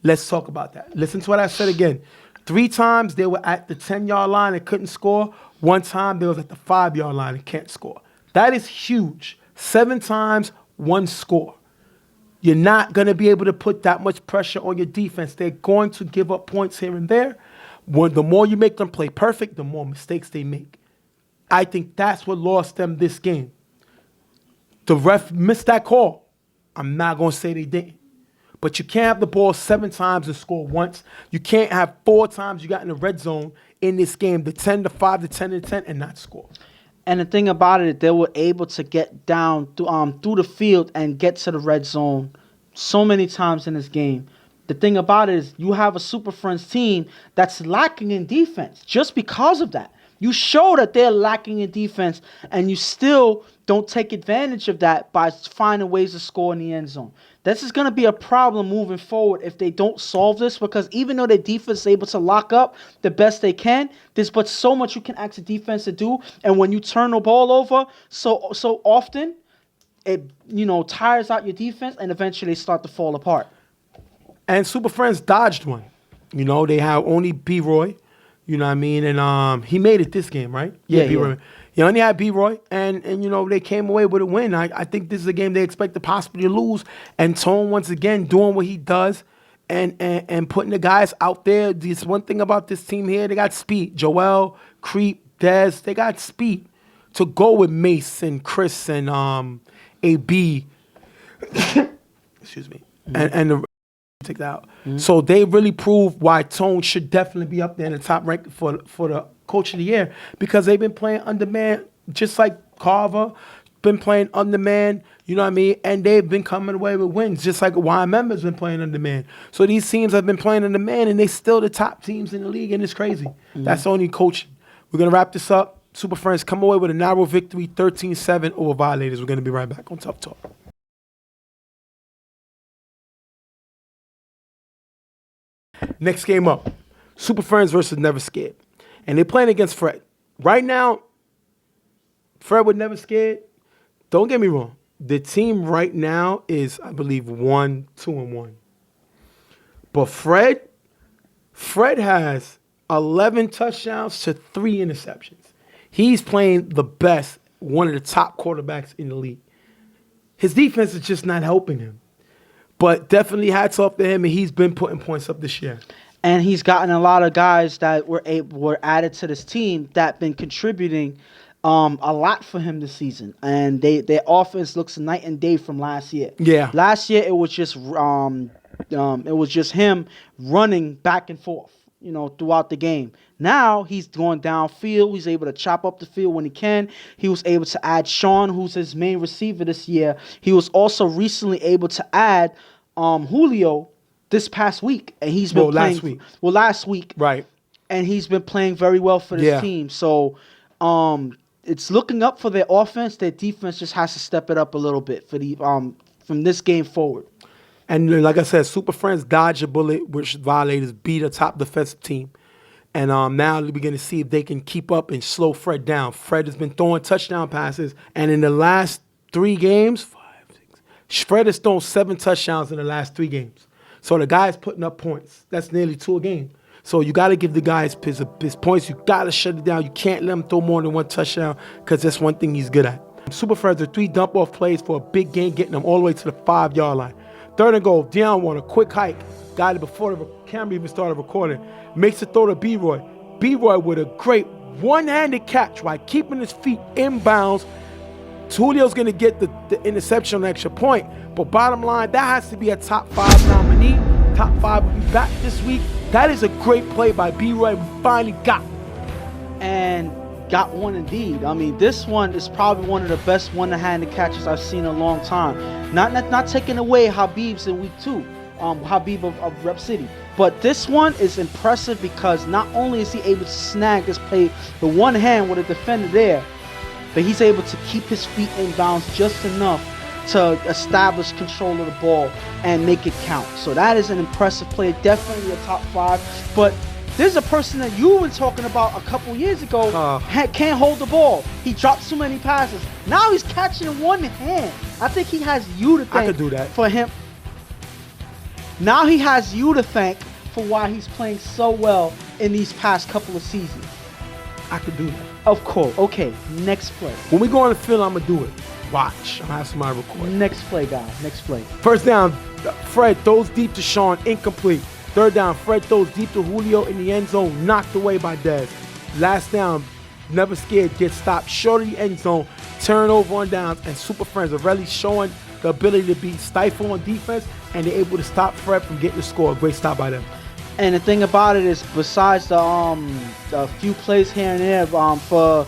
Let's talk about that. Listen to what I said again. 3 times they were at the 10-yard line and couldn't score. 1 time they was at the 5-yard line and can't score. That is huge. 7 times, 1 score. You're not going to be able to put that much pressure on your defense. They're going to give up points here and there. The more you make them play perfect, the more mistakes they make. I think that's what lost them this game. The ref missed that call. I'm not going to say they didn't. But you can't have the ball 7 times and score once. You can't have 4 times you got in the red zone in this game, the 10, the 5, the 10, and the 10, and not score.
And the thing about it, they were able to get down through the field and get to the red zone so many times in this game. The thing about it is, you have a Super Friends team that's lacking in defense just because of that. You show that they're lacking in defense, and you still don't take advantage of that by finding ways to score in the end zone. This is going to be a problem moving forward if they don't solve this, because even though their defense is able to lock up the best they can, there's but so much you can ask the defense to do. And when you turn the ball over so often, it tires out your defense, and eventually they start to fall apart.
And Super Friends dodged one. They have only B-Roy, you know what I mean? And he made it this game, right?
Yeah,
B-Roy.
yeah.
He only had B-Roy, and they came away with a win. I think this is a game they expect to possibly lose. And Tone, once again, doing what he does and putting the guys out there. This one thing about this team here, they got speed. Joel, Creep, Dez, they got speed to go with Mace and Chris and AB. Excuse me. and the take that out. So they really proved why Tone should definitely be up there in the top rank for the coach of the year, because they've been playing under man, just like Carver been playing under man, you know what I mean? And they've been coming away with wins, just like YMM has been playing under man. So these teams have been playing under man, and they still the top teams in the league, and it's crazy. That's only coaching. We're going to wrap this up. Super Friends come away with a narrow victory, 13-7 over Violators. We're going to be right back on Tuff Talk. Next game up, Super Friends versus Never Scared. And they're playing against Fred. Right now, Fred with Never Scared, don't get me wrong. The team right now is, I believe, 1-2-1. But Fred has 11 touchdowns to 3 interceptions. He's playing the best, one of the top quarterbacks in the league. His defense is just not helping him. But definitely hats off to him, and he's been putting points up this year.
And he's gotten a lot of guys that were added to this team that been contributing a lot for him this season. And their offense looks night and day from last year.
Yeah.
Last year it was just him running back and forth, throughout the game. Now he's going downfield. He's able to chop up the field when he can. He was able to add Sean, who's his main receiver this year. He was also recently able to add Julio this past week, and he's been playing last week.
Right.
And he's been playing very well for this team. So it's looking up for their offense. Their defense just has to step it up a little bit for the from this game forward.
And like I said, Super Friends dodge a bullet, which Violators beat a top defensive team. And now we're going to see if they can keep up and slow Fred down. Fred has been throwing touchdown passes, and in the last 3 games, Fred has thrown 7 touchdowns in the last 3 games. So the guy's putting up points. That's nearly 2 a game. So you got to give the guys his points. You got to shut it down. You can't let him throw more than 1 touchdown, because that's one thing he's good at. Super Friends are 3 dump-off plays for a big gain, getting them all the way to the 5-yard line. 3rd and goal. Dion won a quick hike. Got it before the camera even started recording. Makes a throw to B-Roy. B-Roy with a great one-handed catch while keeping his feet inbounds. Julio's going to get the interception on the extra point. But bottom line, that has to be a top 5 nominee. Top 5 will be back this week. That is a great play by B-Roy. We finally got.
And got one indeed. I mean, this one is probably one of the best one-handed catches I've seen in a long time. Not taking away Habib's in week 2. Habib of Rep City. But this one is impressive because not only is he able to snag this play with one hand with a defender there, but he's able to keep his feet in bounds just enough to establish control of the ball and make it count. So that is an impressive play, definitely a top 5. But there's a person that you were talking about a couple years ago, can't hold the ball. He drops too many passes. Now he's catching in one hand. I think he has you to thank
I could do that.
for him. Now he has you to thank for why he's playing so well in these past couple of seasons.
I could do that.
Of course. Okay, next play.
When we go on the field, I'm going to do it. Watch. I'm going to have somebody record.
Next play, guys. Next play.
1st down, Fred throws deep to Sean, incomplete. 3rd down, Fred throws deep to Julio in the end zone, knocked away by Dez. Last down, Never Scared, gets stopped short of the end zone, turnover on downs, and Super Friends are really showing the ability to be stifled on defense, and they're able to stop Fred from getting the score. Great stop by them.
And the thing about it is, besides the few plays here and there for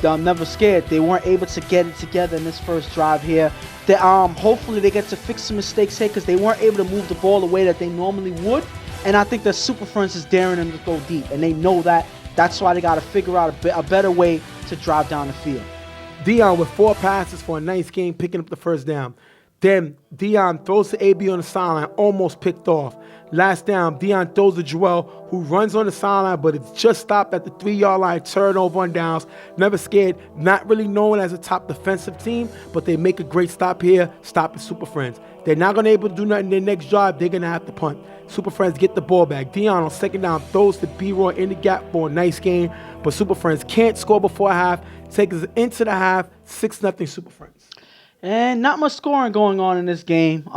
Never Scared, they weren't able to get it together in this first drive here. They, hopefully they get to fix some mistakes here because they weren't able to move the ball the way that they normally would. And I think that Super Friends is daring them to go deep, and they know that. That's why they got to figure out a better way to drive down the field. Dion
with 4 passes for a nice game, picking up the 1st down. Then Dion throws to AB on the sideline, almost picked off. Last down, Dion throws to Joel, who runs on the sideline, but it's just stopped at the 3-yard line, turnover on downs. Never Scared, not really known as a top defensive team, but they make a great stop here, stopping Super Friends. They're not going to be able to do nothing in their next drive. They're going to have to punt. Super Friends get the ball back. Dion on 2nd down throws to B-Roy in the gap for a nice game, but Super Friends can't score before half. Takes us into the half, 6-0 Super Friends.
And not much scoring going on in this game.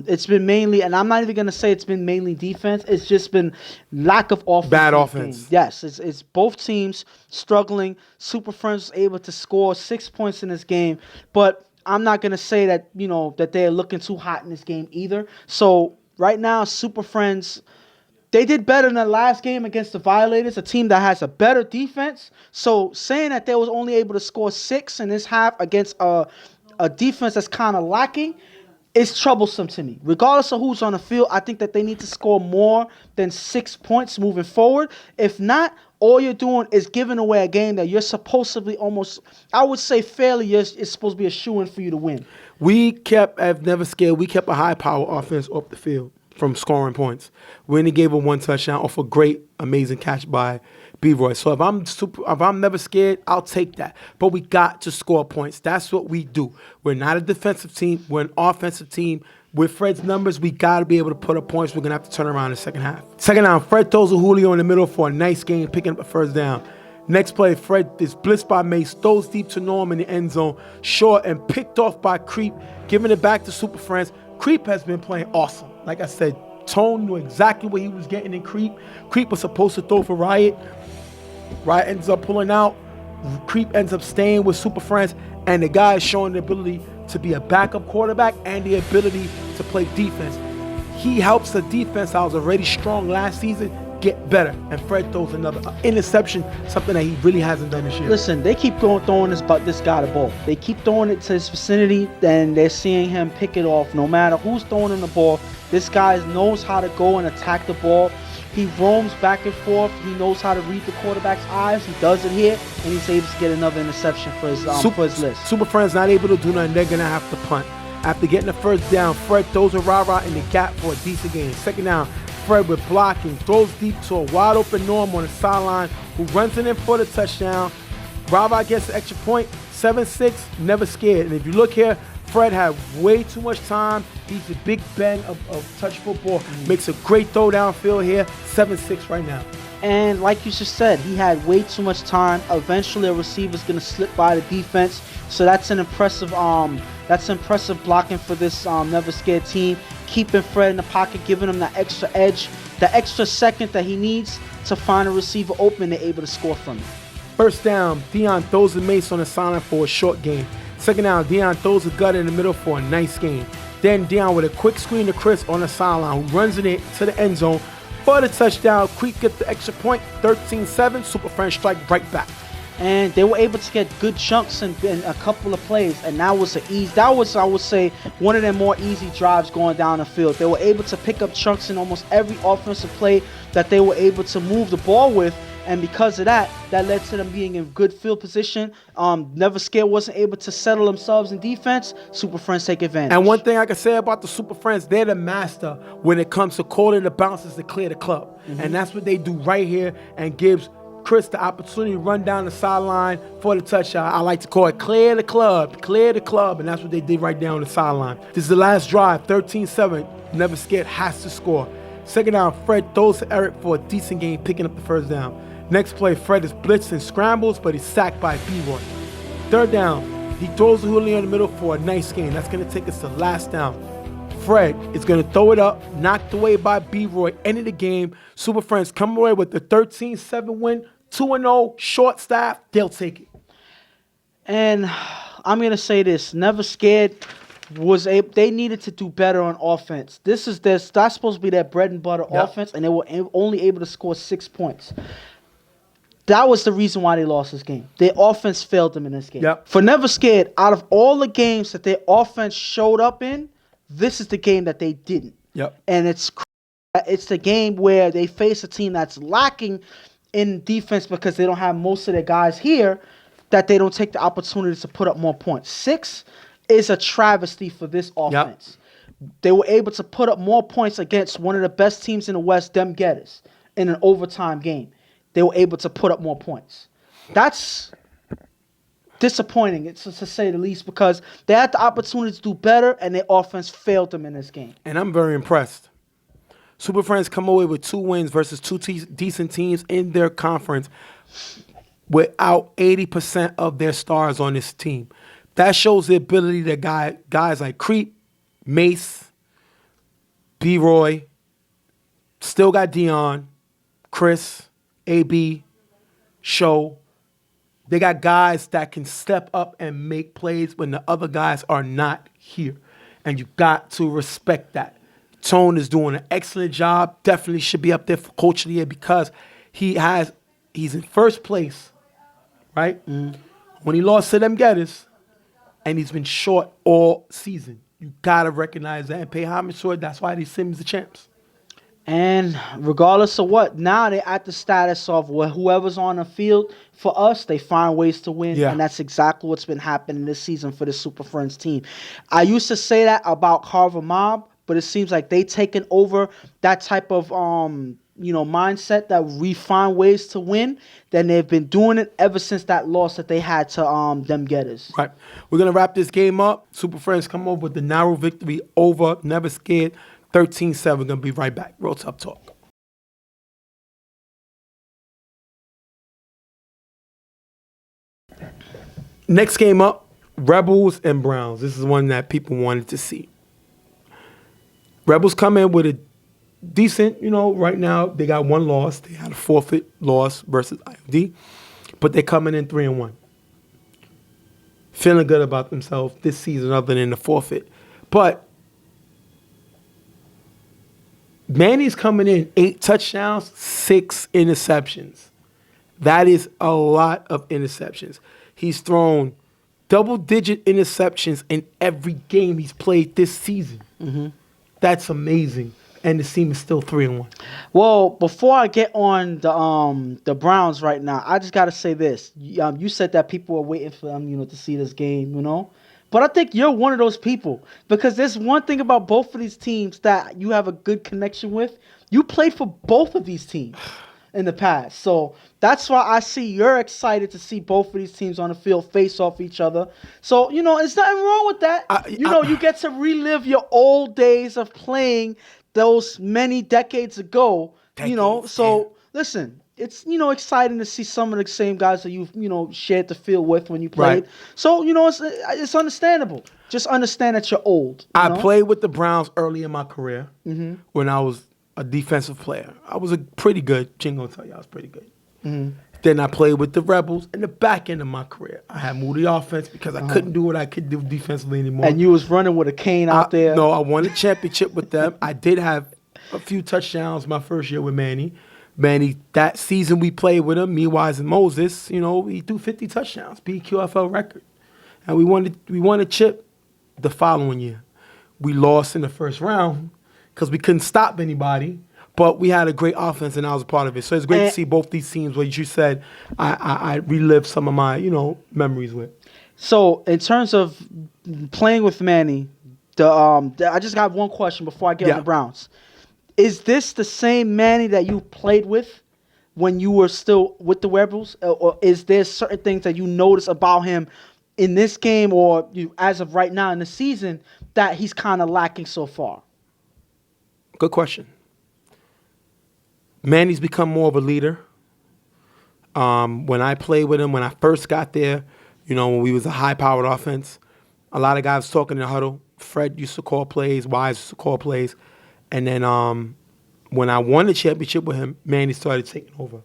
It's been mainly, and I'm not even going to say it's been mainly defense. It's just been lack of offense.
Bad offense.
Yes, it's both teams struggling. Super Friends was able to score 6 points in this game. But I'm not going to say that, that they're looking too hot in this game either. So right now, Super Friends, they did better in the last game against the Violators, a team that has a better defense. So saying that they was only able to score 6 in this half against a defense that's kind of lacking is troublesome to me. Regardless of who's on the field, I think that they need to score more than 6 points moving forward. If not, all you're doing is giving away a game that you're supposedly almost, I would say fairly, it's supposed to be a shoo-in for you to win.
We kept, I've never scared, we kept a high-power offense off the field from scoring points. We only gave him 1 touchdown off a great, amazing catch by B-Roy. So if I'm never scared, I'll take that. But we got to score points. That's what we do. We're not a defensive team. We're an offensive team. With Fred's numbers, we got to be able to put up points. We're going to have to turn around in the second half. Second down, Fred throws a Julio in the middle for a nice game, picking up a first down. Next play, Fred is blitzed by Mace, throws deep to Norm in the end zone, short and picked off by Creep, giving it back to Super Friends. Creep has been playing awesome. Like I said, Tone knew exactly what he was getting in Creep. Creep was supposed to throw for Riot. Riot ends up pulling out. Creep ends up staying with Super Friends, and the guy is showing the ability to be a backup quarterback and the ability to play defense. He helps the defense that was already strong last season get better, and Fred throws another interception, something that he really hasn't done this year.
Listen, they keep throwing this guy the ball. They keep throwing it to his vicinity, and they're seeing him pick it off. No matter who's throwing him the ball, this guy knows how to go and attack the ball. He roams back and forth. He knows how to read the quarterback's eyes. He does it here, and he's able to get another interception for his list.
Super Friends not able to do nothing. They're going to have to punt. After getting the first down, Fred throws a rah-rah in the gap for a decent gain. Second down, Fred with blocking, throws deep to a wide open Norm on the sideline, who runs it in for the touchdown. Rah-rah gets the extra point. 7-6, never scared. And if you look here, Fred had way too much time. He's a big bang of touch football. Makes a great throw downfield here. 7-6 right now.
And like you just said, he had way too much time. Eventually, a receiver's going to slip by the defense. So that's an impressive blocking for this Never Scared team. Keeping Fred in the pocket, giving him that extra edge, the extra second that he needs to find a receiver open. They're able to score from it.
First down, Dion throws a Mace on the sideline for a short gain. Second down, Dion throws a gut in the middle for a nice gain. Then Dion with a quick screen to Chris on the sideline, who runs it to the end zone for the touchdown. Creek gets the extra point, 13-7. Super Friends strike right back.
And they were able to get good chunks in a couple of plays, and that was, I would say, one of their more easy drives going down the field. They were able to pick up chunks in almost every offensive play that they were able to move the ball with, and because of that led to them being in good field position. Never Scared wasn't able to settle themselves in defense. Super Friends take advantage.
And one thing I can say about the Super Friends, they're the master when it comes to calling the bounces to clear the club. And that's what they do right here, and gives Chris the opportunity to run down the sideline for the touchdown. I like to call it clear the club, and that's what they did right down the sideline. This is the last drive, 13-7. Never Scared has to score. Second down, Fred throws to Eric for a decent game, picking up the first down. Next play, Fred is blitzed and scrambles, but he's sacked by B-Roy. Third down, he throws the Julio in the middle for a nice gain. That's going to take us to last down. Fred is going to throw it up, knocked away by B-Roy, ended the game. Super Friends come away with the 13-7 win, 2-0, short staff, they'll take it.
And I'm going to say this, Never Scared they needed to do better on offense. That's supposed to be their bread and butter offense, and they were only able to score 6 points. That was the reason why they lost this game. Their offense failed them in this game.
Yep.
For Never Scared, out of all the games that their offense showed up in, this is the game that they didn't.
Yep.
And it's the game where they face a team that's lacking in defense because they don't have most of their guys here, that they don't take the opportunity to put up more points. 6 is a travesty for this offense. Yep. They were able to put up more points against one of the best teams in the West, them Getters, in an overtime game. They were able to put up more points. That's disappointing, to say the least, because they had the opportunity to do better, and their offense failed them in this game.
And I'm very impressed. Super Friends come away with 2 wins versus 2 decent teams in their conference without 80% of their stars on this team. That shows the ability that guys like Creep, Mace, B-Roy, still got Dion, Chris, AB, Show, They got guys that can step up and make plays when the other guys are not here. And you got to respect that. Tone is doing an excellent job. Definitely should be up there for Coach of the Year because he's in first place, right? Mm. When he lost to them Getters, and he's been short all season. You got to recognize that and pay homage to it. That's why these Sims the champs.
And regardless of what, now they're at the status of whoever's on the field. For us, they find ways to win, and that's exactly what's been happening this season for the Super Friends team. I used to say that about Carver Mob, but it seems like they taken over that type of mindset that we find ways to win. Then they've been doing it ever since that loss that they had to them Getters.
Right. We're gonna wrap this game up. Super Friends come over with the narrow victory over Never Scared. 13-7. We're going to be right back. Real Tough Talk. Next game up, Rebels and Browns. This is one that people wanted to see. Rebels come in with a decent, right now they got one loss. They had a forfeit loss versus IOD, but they're coming in 3-1. Feeling good about themselves this season other than the forfeit. But Manny's coming in 8 touchdowns, 6 interceptions. That is a lot of interceptions. He's thrown double-digit interceptions in every game he's played this season. Mm-hmm. That's amazing. And the team is still 3-1.
Well, before I get on the Browns right now, I just got to say this. You said that people are waiting for them, to see this game, But I think you're one of those people because there's one thing about both of these teams that you have a good connection with. You played for both of these teams in the past. So that's why I see you're excited to see both of these teams on the field face off each other. So, there's nothing wrong with that. You get to relive your old days of playing those many decades ago. Listen. It's, exciting to see some of the same guys that you've, shared the field with when you played. Right. So, it's understandable. Just understand that you're old.
I played with the Browns early in my career when I was a defensive player. I was pretty good. Chin gonna tell you I was pretty good. Mm-hmm. Then I played with the Rebels in the back end of my career. I had moved the offense because I couldn't do what I could do defensively anymore.
And you was running with a cane out there.
No, I won a championship with them. I did have a few touchdowns my first year with Manny. Manny, that season we played with him, me, Wise, and Moses, he threw 50 touchdowns, beat QFL record. And we won a chip the following year. We lost in the first round because we couldn't stop anybody, but we had a great offense, and I was a part of it. So it's great to see both these teams, what you said, I relived some of my, memories with.
So in terms of playing with Manny, I just got one question before I get on the Browns. Is this the same Manny that you played with when you were still with the Rebels? Or is there certain things that you notice about him in this game or as of right now in the season that he's kind of lacking so far?
Good question. Manny's become more of a leader. When I played with him, when I first got there, when we was a high-powered offense, a lot of guys talking in the huddle. Fred used to call plays. Wise used to call plays. And then when I won the championship with him, Manny started taking over.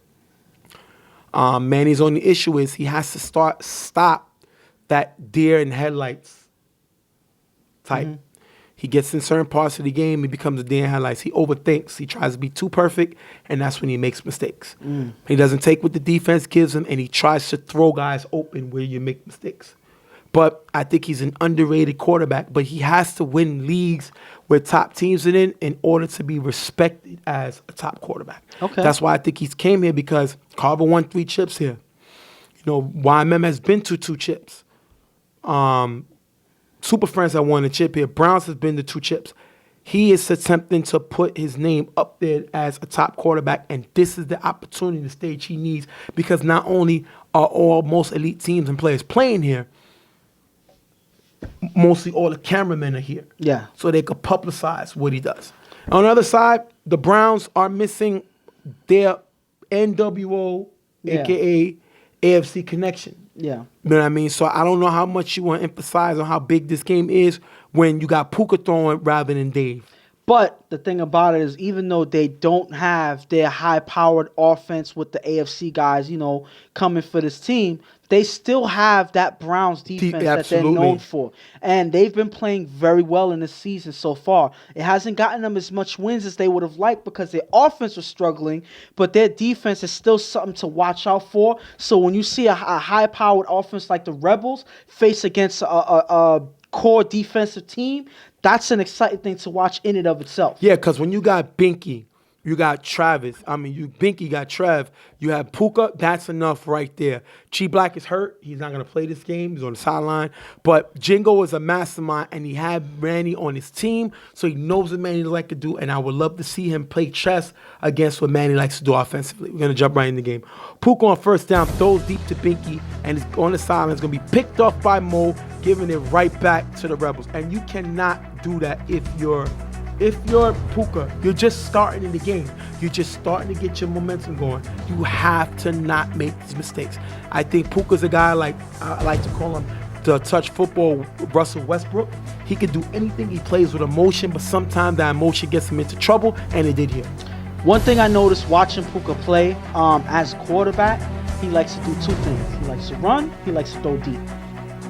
Manny's only issue is he has to stop that deer in headlights type. Mm-hmm. He gets in certain parts of the game, he becomes a deer in headlights. He overthinks. He tries to be too perfect, and that's when he makes mistakes. Mm. He doesn't take what the defense gives him, and he tries to throw guys open where you make mistakes. But I think he's an underrated quarterback, but he has to win leagues where top teams are in order to be respected as a top quarterback. Okay. That's why I think he's came here because Carver won 3 chips here. YMM has been to 2 chips. Super Friends have won a chip here. Browns has been to 2 chips. He is attempting to put his name up there as a top quarterback, and this is the opportunity, the stage he needs, because not only are all most elite teams and players playing here, mostly all the cameramen are here. Yeah. So they could publicize what he does. On the other side, the Browns are missing their NWO, a.k.a. AFC connection. Yeah. You know what I mean? So I don't know how much you want to emphasize on how big this game is when you got Puka throwing rather than Dave.
But the thing about it is, even though they don't have their high-powered offense with the AFC guys, coming for this team, they still have that Browns defense that they're known for. And they've been playing very well in this season so far. It hasn't gotten them as much wins as they would have liked because their offense was struggling, but their defense is still something to watch out for. So when you see a high-powered offense like the Rebels face against a core defensive team, that's an exciting thing to watch in and of itself.
Yeah, because when you got Binky, you got Travis. Binky got Trev. You have Puka. That's enough right there. Chi Black is hurt. He's not going to play this game. He's on the sideline. But Jingo is a mastermind, and he had Manny on his team, so he knows what Manny likes to do, and I would love to see him play chess against what Manny likes to do offensively. We're going to jump right in the game. Puka on first down, throws deep to Binky, and is on the sideline. It's going to be picked off by Mo, giving it right back to the Rebels. And you cannot do that if you're Puka. You're just starting in the game. You're just starting to get your momentum going. You have to not make these mistakes. I think Puka's a guy I like to call him the touch football Russell Westbrook. He can do anything. He plays with emotion, but sometimes that emotion gets him into trouble, and it did here.
One thing I noticed watching Puka play as quarterback, he likes to do two things. He likes to run. He likes to throw deep.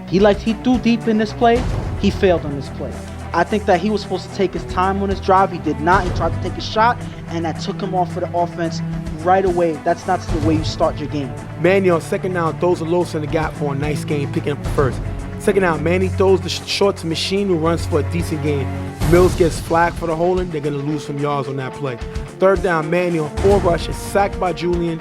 He threw deep in this play. He failed on this play. I think that he was supposed to take his time on his drive. He did not. He tried to take a shot, and that took him off for the offense right away. That's not the way you start your game.
Manny on second down throws a low in the gap for a nice game, picking up the first. Second down, Manny throws the short to Machine, who runs for a decent gain. Mills gets flagged for the holding. They're going to lose some yards on that play. Third down, Manny on 4 rushes, sacked by Julian.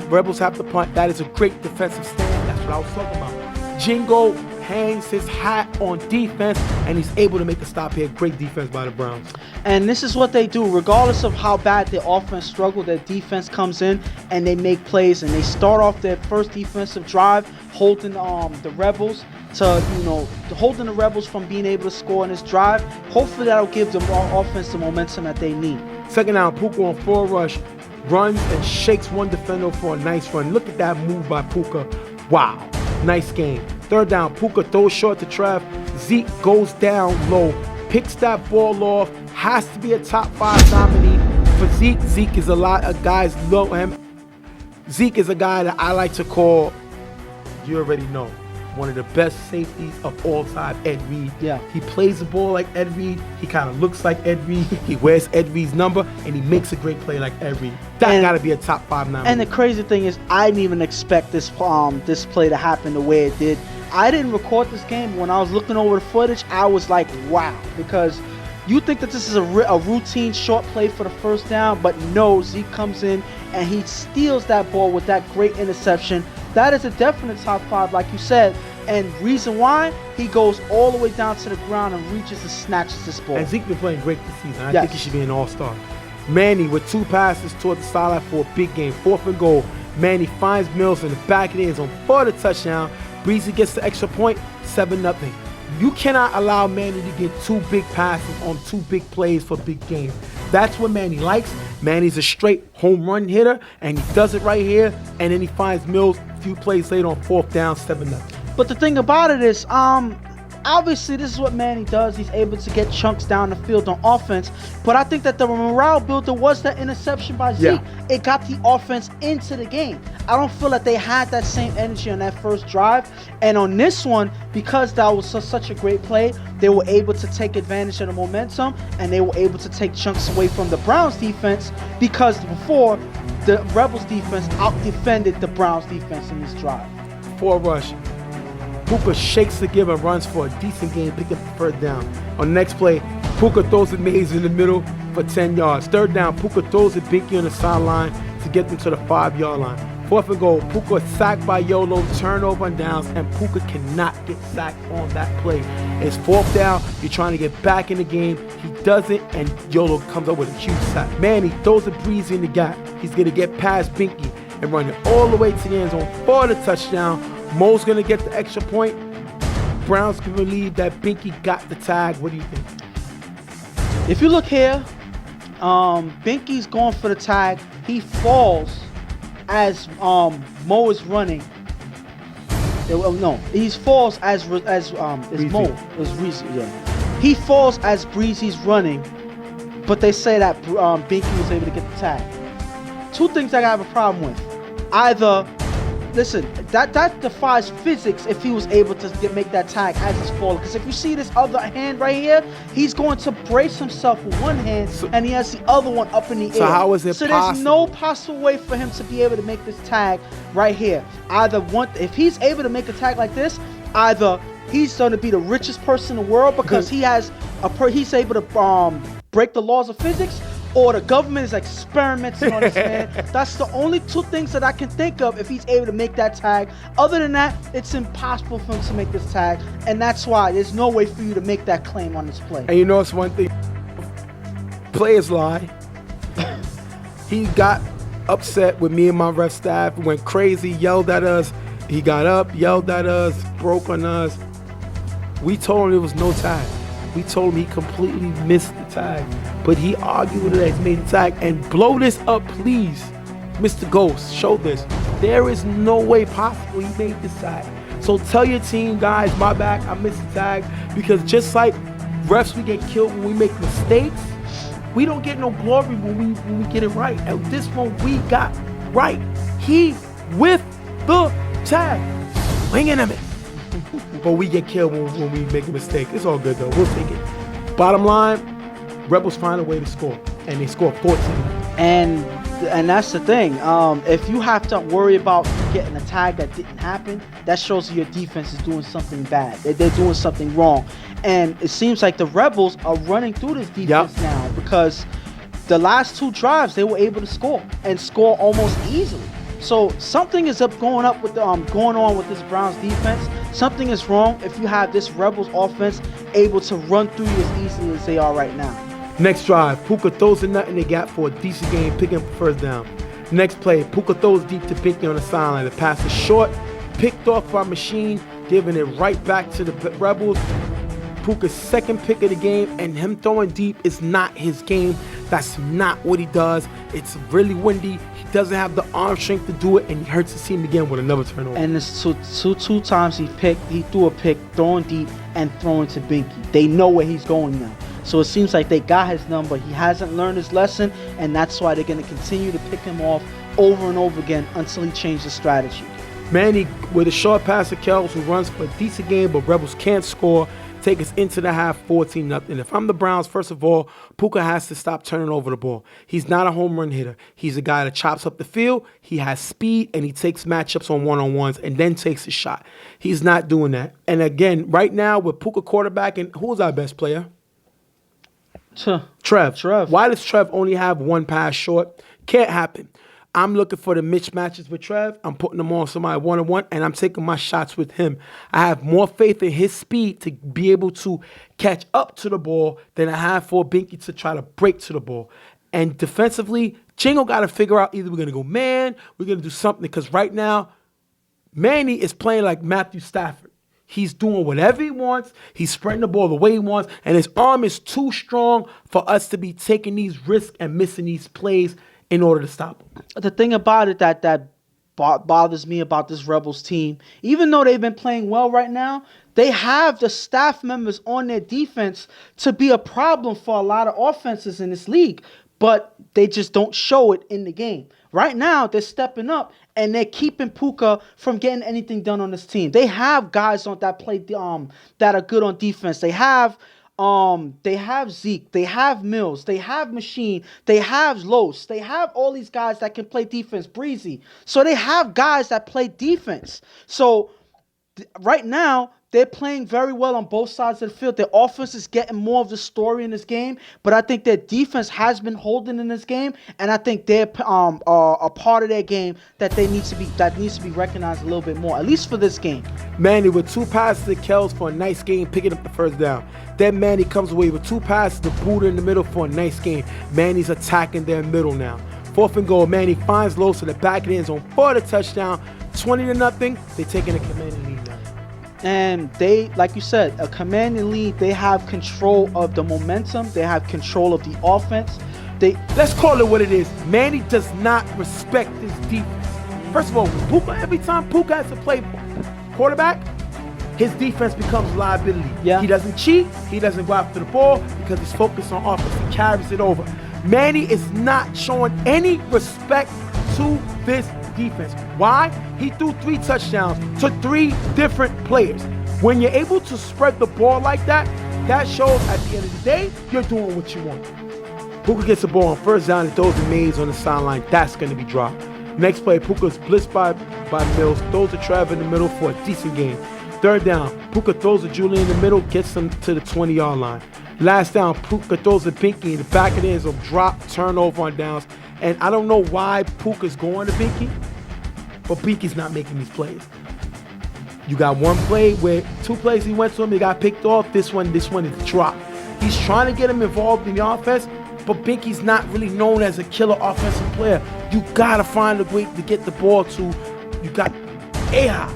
Rebels have to punt. That is a great defensive stand. That's what I was talking about. Jingo hangs his hat on defense, and he's able to make the stop here. Great defense by the Browns.
And this is what they do. Regardless of how bad their offense struggled, their defense comes in and they make plays, and they start off their first defensive drive holding the Rebels holding the Rebels from being able to score in this drive. Hopefully that'll give them offense the momentum that they need.
Second down, Puka on 4 rush, runs and shakes one defender for a nice run. Look at that move by Puka. Wow, nice game. Third down, Puka throws short to Trev. Zeke goes down low, picks that ball off, has to be a top 5 nominee for Zeke. Zeke is a lot of guys know him. Zeke is a guy that I like to call, you already know, one of the best safeties of all time, Ed Reed.
Yeah.
He plays the ball like Ed Reed. He kind of looks like Ed Reed. He wears Ed Reed's number, and he makes a great play like Ed Reed. That got to be a top 5 nominee.
And the crazy thing is, I didn't even expect this play to happen the way it did. I didn't record this game. When I was looking over the footage, I was like, wow. Because you think that this is a routine short play for the first down, but no, Zeke comes in and he steals that ball with that great interception. That is a definite top 5, like you said. And reason why, he goes all the way down to the ground and reaches and snatches this ball.
And Zeke been playing great this season. I think he should be an all-star. Manny with 2 passes toward the sideline for a big game. 4th and goal. Manny finds Mills in the back of the end zone for the touchdown. Breezy gets the extra point, 7-0. You cannot allow Manny to get 2 big passes on 2 big plays for big games. That's what Manny likes. Manny's a straight home run hitter, and he does it right here. And then he finds Mills a few plays later on 4th down, 7-0.
But the thing about it is, obviously this is what Manny does. He's able to get chunks down the field on offense. But I think that the morale builder was that interception by Zeke. Yeah. It got the offense into the game. I don't feel that they had that same energy on that first drive. And on this one, because that was such a great play, they were able to take advantage of the momentum, and they were able to take chunks away from the Browns defense, because before, the Rebels defense out-defended the Browns defense in this drive.
4 rush. Puka shakes the give and runs for a decent game, picking up the 3rd down. On the next play, Puka throws it Mays in the middle for 10 yards. 3rd down, Puka throws it Binky on the sideline to get them to the 5-yard line. 4th and goal, Puka sacked by Yolo, turnover and downs, and Puka cannot get sacked on that play. It's 4th down, you're trying to get back in the game. He doesn't, and Yolo comes up with a huge sack. Manny throws a Breezy in the gap. He's going to get past Binky and run it all the way to the end zone for the touchdown. Mo's going to get the extra point. Browns can believe that Binky got the tag. What do you think?
If you look here, Binky's going for the tag. He falls as Mo is running. No, he falls as Mo. It was Breezy, yeah. He falls as Breezy's running, but they say that Binky was able to get the tag. Two things I have a problem with. Either, listen, that defies physics if he was able to make that tag as he's falling. Because if you see this other hand right here, he's going to brace himself with one hand, and he has the other one up in the air.
So how is it
possible?
So
there's no possible way for him to be able to make this tag right here. Either if he's able to make a tag like this, either he's going to be the richest person in the world because he's able to break the laws of physics, or the government is experimenting on this man. That's the only two things that I can think of if he's able to make that tag. Other than that, it's impossible for him to make this tag, and that's why there's no way for you to make that claim on this play.
And you know, it's one thing. Players lie. He got upset with me and my ref staff, went crazy, yelled at us. He got up, yelled at us, broke on us. We told him there was no tag. We told him he completely missed the tag, but he argued that he made the tag. And blow this up, please, Mr. Ghost. Show this. There is no way possible he made this tag. So tell your team, guys, my back, I missed the tag, because just like refs, we get killed when we make mistakes. We don't get no glory when we get it right. And this one we got right. He with the tag, swinging him it. But we get killed when we make a mistake. It's all good though. We'll take it. Bottom line, Rebels find a way to score, and they score 14.
And that's the thing. If you have to worry about getting a tag that didn't happen, that shows your defense is doing something bad. They're doing something wrong. And it seems like the Rebels are running through this defense now, because the last two drives they were able to score and score almost easily. So something is going on with this Browns defense. Something is wrong if you have this Rebels offense able to run through you as easily as they are right now.
Next drive, Puka throws a nut in the gap for a decent game, picking up the first down. Next play, Puka throws deep to Binky on the sideline. The pass is short, picked off by Machine, giving it right back to the Rebels. Puka's second pick of the game, and him throwing deep is not his game. That's not what he does. It's really windy. He doesn't have the arm strength to do it, and he hurts his team again with another turnover.
And it's two times he threw a pick, throwing deep and throwing to Binky. They know where he's going now. So it seems like they got his number. He hasn't learned his lesson, and that's why they're going to continue to pick him off over and over again until he changes strategy.
Manny with a short pass to Kells, who runs for a decent game, but Rebels can't score. Take us into the half 14-0. If I'm the Browns, first of all, Puka has to stop turning over the ball. He's not a home run hitter. He's a guy that chops up the field. He has speed, and he takes matchups on one-on-ones and then takes a shot. He's not doing that. And again, right now with Puka quarterback, and who's our best player? Trev. Why does Trev only have one pass short? Can't happen. I'm looking for the mismatches with Trev. I'm putting them on somebody one-on-one, and I'm taking my shots with him. I have more faith in his speed to be able to catch up to the ball than I have for Binky to try to break to the ball. And defensively, Chingo got to figure out either we're going to go man, we're going to do something, because right now, Manny is playing like Matthew Stafford. He's doing whatever he wants. He's spreading the ball the way he wants, and his arm is too strong for us to be taking these risks and missing these plays in order to stop him.
The thing about it that bothers me about this Rebels team, even though they've been playing well right now, they have the staff members on their defense to be a problem for a lot of offenses in this league, but they just don't show it in the game. Right now, they're stepping up, and they're keeping Puka from getting anything done on this team. They have guys on that play that are good on defense. They have Zeke, they have Mills, they have Machine, they have Los, they have all these guys that can play defense, Breezy. So they have guys that play defense. So right now, they're playing very well on both sides of the field. Their offense is getting more of the story in this game, but I think their defense has been holding in this game, and I think they're a part of their game that needs to be recognized a little bit more, at least for this game.
Manny with two passes to Kells for a nice game, picking up the first down. Then Manny comes away with two passes to Buddha in the middle for a nice game. Manny's attacking their middle now. 4th and goal, Manny finds Los to the back of the end zone for the touchdown. 20-0. They're taking a commanding lead now.
And they, like you said, a commanding lead. They have control of the momentum. They have control of the offense.
Let's call it what it is. Manny does not respect his defense. First of all, Puka, every time Puka has to play quarterback, his defense becomes liability.
Yeah.
He doesn't cheat. He doesn't go after the ball because he's focused on offense. He carries it over. Manny is not showing any respect to this defense. Why? He threw 3 touchdowns to 3 different players. When you're able to spread the ball like that, that shows at the end of the day, you're doing what you want. Puka gets the ball on first down and throws the maze on the sideline. That's going to be dropped. Next play, Puka's blitzed by Mills, throws to Trav in the middle for a decent game. Third down, Puka throws to Julian in the middle, gets him to the 20-yard line. Last down, Puka throws to Binky in the back of the end zone, drop, turnover on downs. And I don't know why Puka's going to Binky, but Binky's not making these plays. You got one play where 2 plays he went to him, he got picked off. This one is dropped. He's trying to get him involved in the offense, but Binky's not really known as a killer offensive player. You gotta find a way to get the ball to. You got Aha.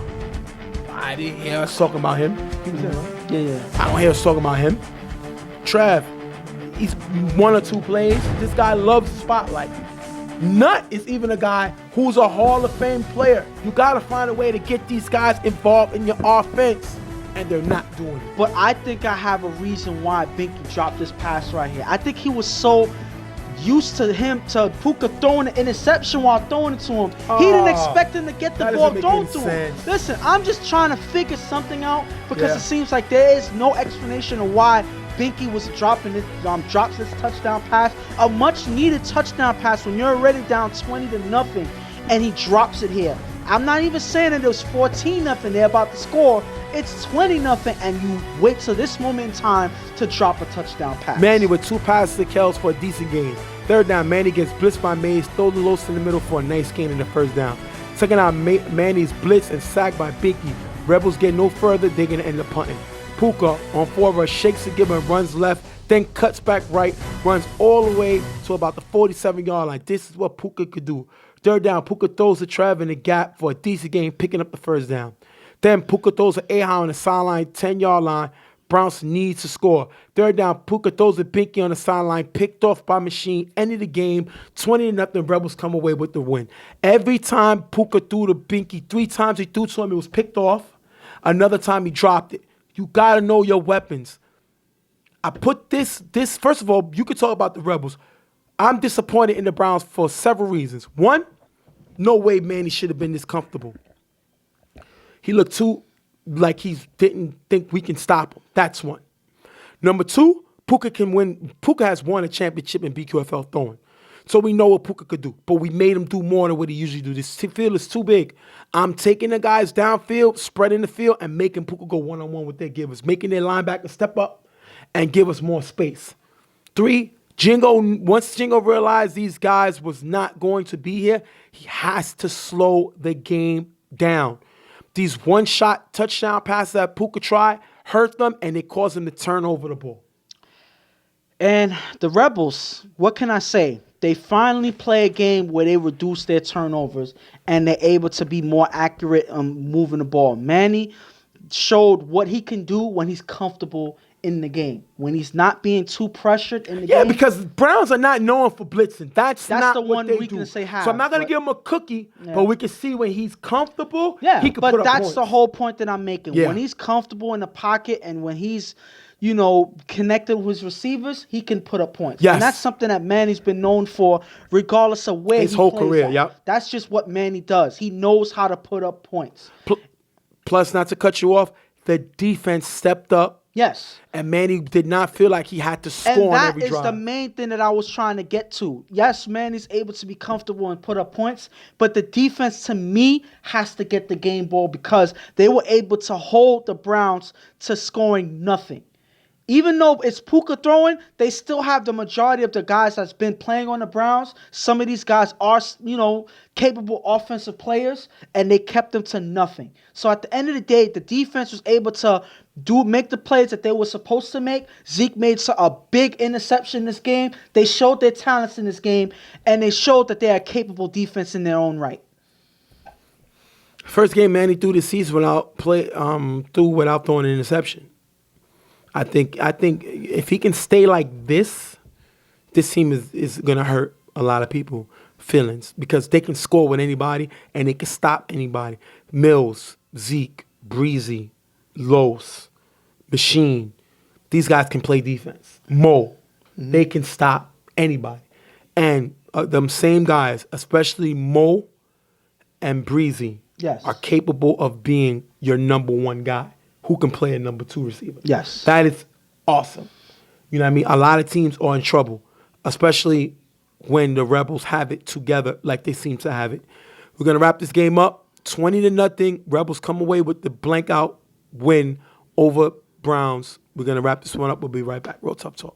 I didn't hear us talking about him. He was there, right?
Yeah.
I don't hear us talking about him. Trav, he's 1 or 2 plays. This guy loves the spotlight. Nut is even a guy who's a Hall of Fame player. You gotta find a way to get these guys involved in your offense, and they're not doing it.
But I think I have a reason why Binky dropped this pass right here. I think he was so used to Puka throwing an interception while throwing it to him. He didn't expect him to get the ball thrown to him. Listen, I'm just trying to figure something out because it seems like there is no explanation of why Binky was drops this touchdown pass, a much needed touchdown pass when you're already down 20-0, and he drops it here. I'm not even saying that it was 14-0, they're about to score. It's 20-0, and you wait till this moment in time to drop a touchdown pass.
Manny with 2 passes to Kells for a decent game. Third down, Manny gets blitzed by Mays, throw the Los in the middle for a nice gain in the first down. Second down, Manny's blitzed and sacked by Binky. Rebels get no further, they're going to end up punting. Puka on 4 rush, shakes the given, runs left, then cuts back right, runs all the way to about the 47-yard line. This is what Puka could do. Third down, Puka throws to Trav in the gap for a decent game, picking up the first down. Then Puka throws to Aha on the sideline, 10-yard line. Browns needs to score. Third down, Puka throws to Binky on the sideline, picked off by Machine, ended the game, 20-0, Rebels come away with the win. Every time Puka threw to Binky, 3 times he threw to him, it was picked off. Another time he dropped it. You got to know your weapons. I put this, first of all, you could talk about the Rebels. I'm disappointed in the Browns for several reasons. One, no way Manny should have been this comfortable. He looked too like he didn't think we can stop him. That's one. Number 2, Puka can win. Puka has won a championship in BQFL throwing. So we know what Puka could do. But we made him do more than what he usually do. This field is too big. I'm taking the guys downfield, spreading the field, and making Puka go one-on-one with their givers, making their linebackers step up and give us more space. 3, once Jingo realized these guys was not going to be here, he has to slow the game down. These one-shot touchdown passes that Puka tried hurt them, and it caused them to turn over the ball.
And the Rebels, what can I say? They finally play a game where they reduce their turnovers and they're able to be more accurate on moving the ball. Manny showed what he can do when he's comfortable in the game, when he's not being too pressured in the game.
Yeah, because Browns are not known for blitzing. That's not
the
what
one
they
weakness
do.
they have.
So I'm not going to give him a cookie, but we can see when he's comfortable, he can put up points.
But that's the whole point that I'm making.
Yeah.
When he's comfortable in the pocket and when he's connected with his receivers, he can put up points.
Yes.
And that's something that Manny's been known for regardless of where
his
he
whole
plays
career,
at.
yep.
That's just what Manny does. He knows how to put up points.
Plus, not to cut you off, the defense stepped up.
Yes.
And Manny did not feel like he had to score on every drive.
And that is the main thing that I was trying to get to. Yes, Manny's able to be comfortable and put up points, but the defense, to me, has to get the game ball because they were able to hold the Browns to scoring nothing. Even though it's Puka throwing, they still have the majority of the guys that's been playing on the Browns. Some of these guys are, capable offensive players, and they kept them to nothing. So at the end of the day, the defense was able to make the plays that they were supposed to make. Zeke made a big interception in this game. They showed their talents in this game, and they showed that they are a capable defense in their own right.
First game Manny threw this season without throwing an interception. I think if he can stay like this team is gonna hurt a lot of people feelings because they can score with anybody and they can stop anybody. Mills, Zeke, Breezy, Los, Machine, these guys can play defense. Mo, they can stop anybody. And them same guys, especially Mo and Breezy, are capable of being your number one guy who can play a number two receiver.
Yes.
That is awesome. You know what I mean? A lot of teams are in trouble, especially when the Rebels have it together like they seem to have it. We're going to wrap this game up. 20-0. Rebels come away with the blank out win over Browns. We're going to wrap this one up. We'll be right back. Real Tough Talk.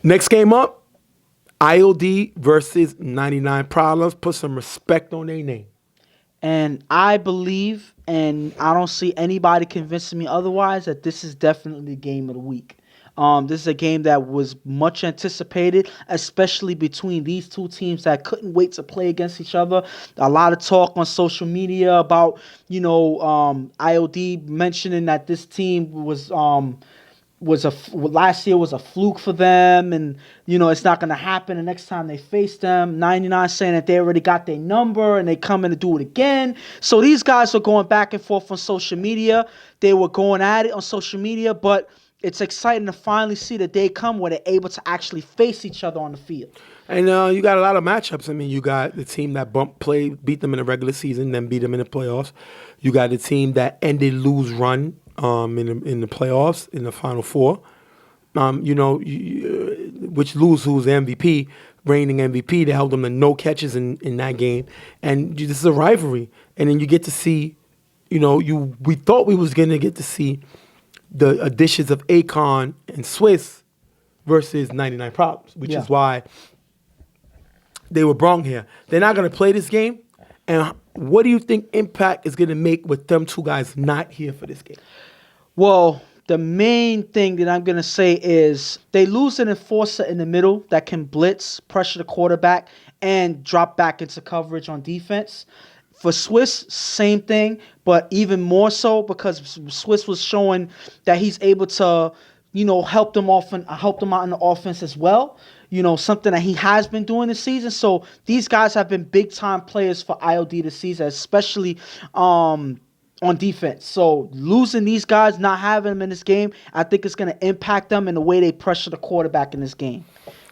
Next game up, IOD versus 99 Problems. Put some respect on their name.
And I believe, and I don't see anybody convincing me otherwise, that this is definitely the game of the week. This is a game that was much anticipated, especially between these two teams that couldn't wait to play against each other. A lot of talk on social media about, IOD mentioning that this team last year was a fluke for them, and it's not going to happen the next time they face them. 99 saying that they already got their number and they coming to do it again. So these guys were going back and forth on social media. They were going at it on social media, but it's exciting to finally see the day come where they're able to actually face each other on the field.
And you got a lot of matchups. I mean, you got the team that beat them in the regular season, then beat them in the playoffs. You got the team that ended lose run in the playoffs, in the Final Four. Which who's the MVP, reigning MVP. They held them to no catches in that game. And this is a rivalry. And then you get to see, we thought we was going to get to see the additions of Akon and Swiss versus 99 Problems, which is why they were brought here. They're not going to play this game. And what do you think impact is going to make with them two guys not here for this game?
Well, the main thing that I'm going to say is they lose an enforcer in the middle that can blitz, pressure the quarterback, and drop back into coverage on defense. For Swiss, same thing, but even more so because Swiss was showing that he's able to, help them out in the offense as well. Something that he has been doing this season. So these guys have been big-time players for IOD this season, especially on defense. So losing these guys, not having them in this game, I think it's going to impact them in the way they pressure the quarterback in this game.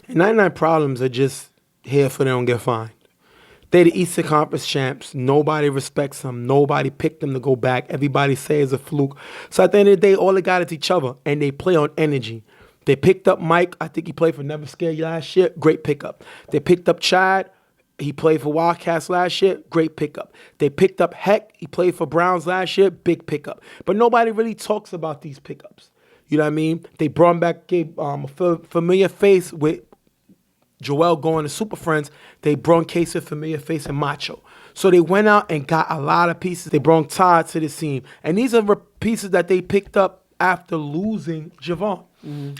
And 99 Problems are just here for them to get fined. They're the Eastern Conference champs. Nobody respects them. Nobody picked them to go back. Everybody says it's a fluke. So at the end of the day, all they got is each other, and they play on energy. They picked up Mike. I think he played for Never Scared last year. Great pickup. They picked up Chad. He played for Wildcats last year. Great pickup. They picked up Heck. He played for Browns last year. Big pickup. But nobody really talks about these pickups. You know what I mean? They brought him back, gave a familiar face with Joel going to Super Friends. They brought Casey, familiar face, and Macho. So they went out and got a lot of pieces. They brought Todd to the team. And these are pieces that they picked up after losing Javon.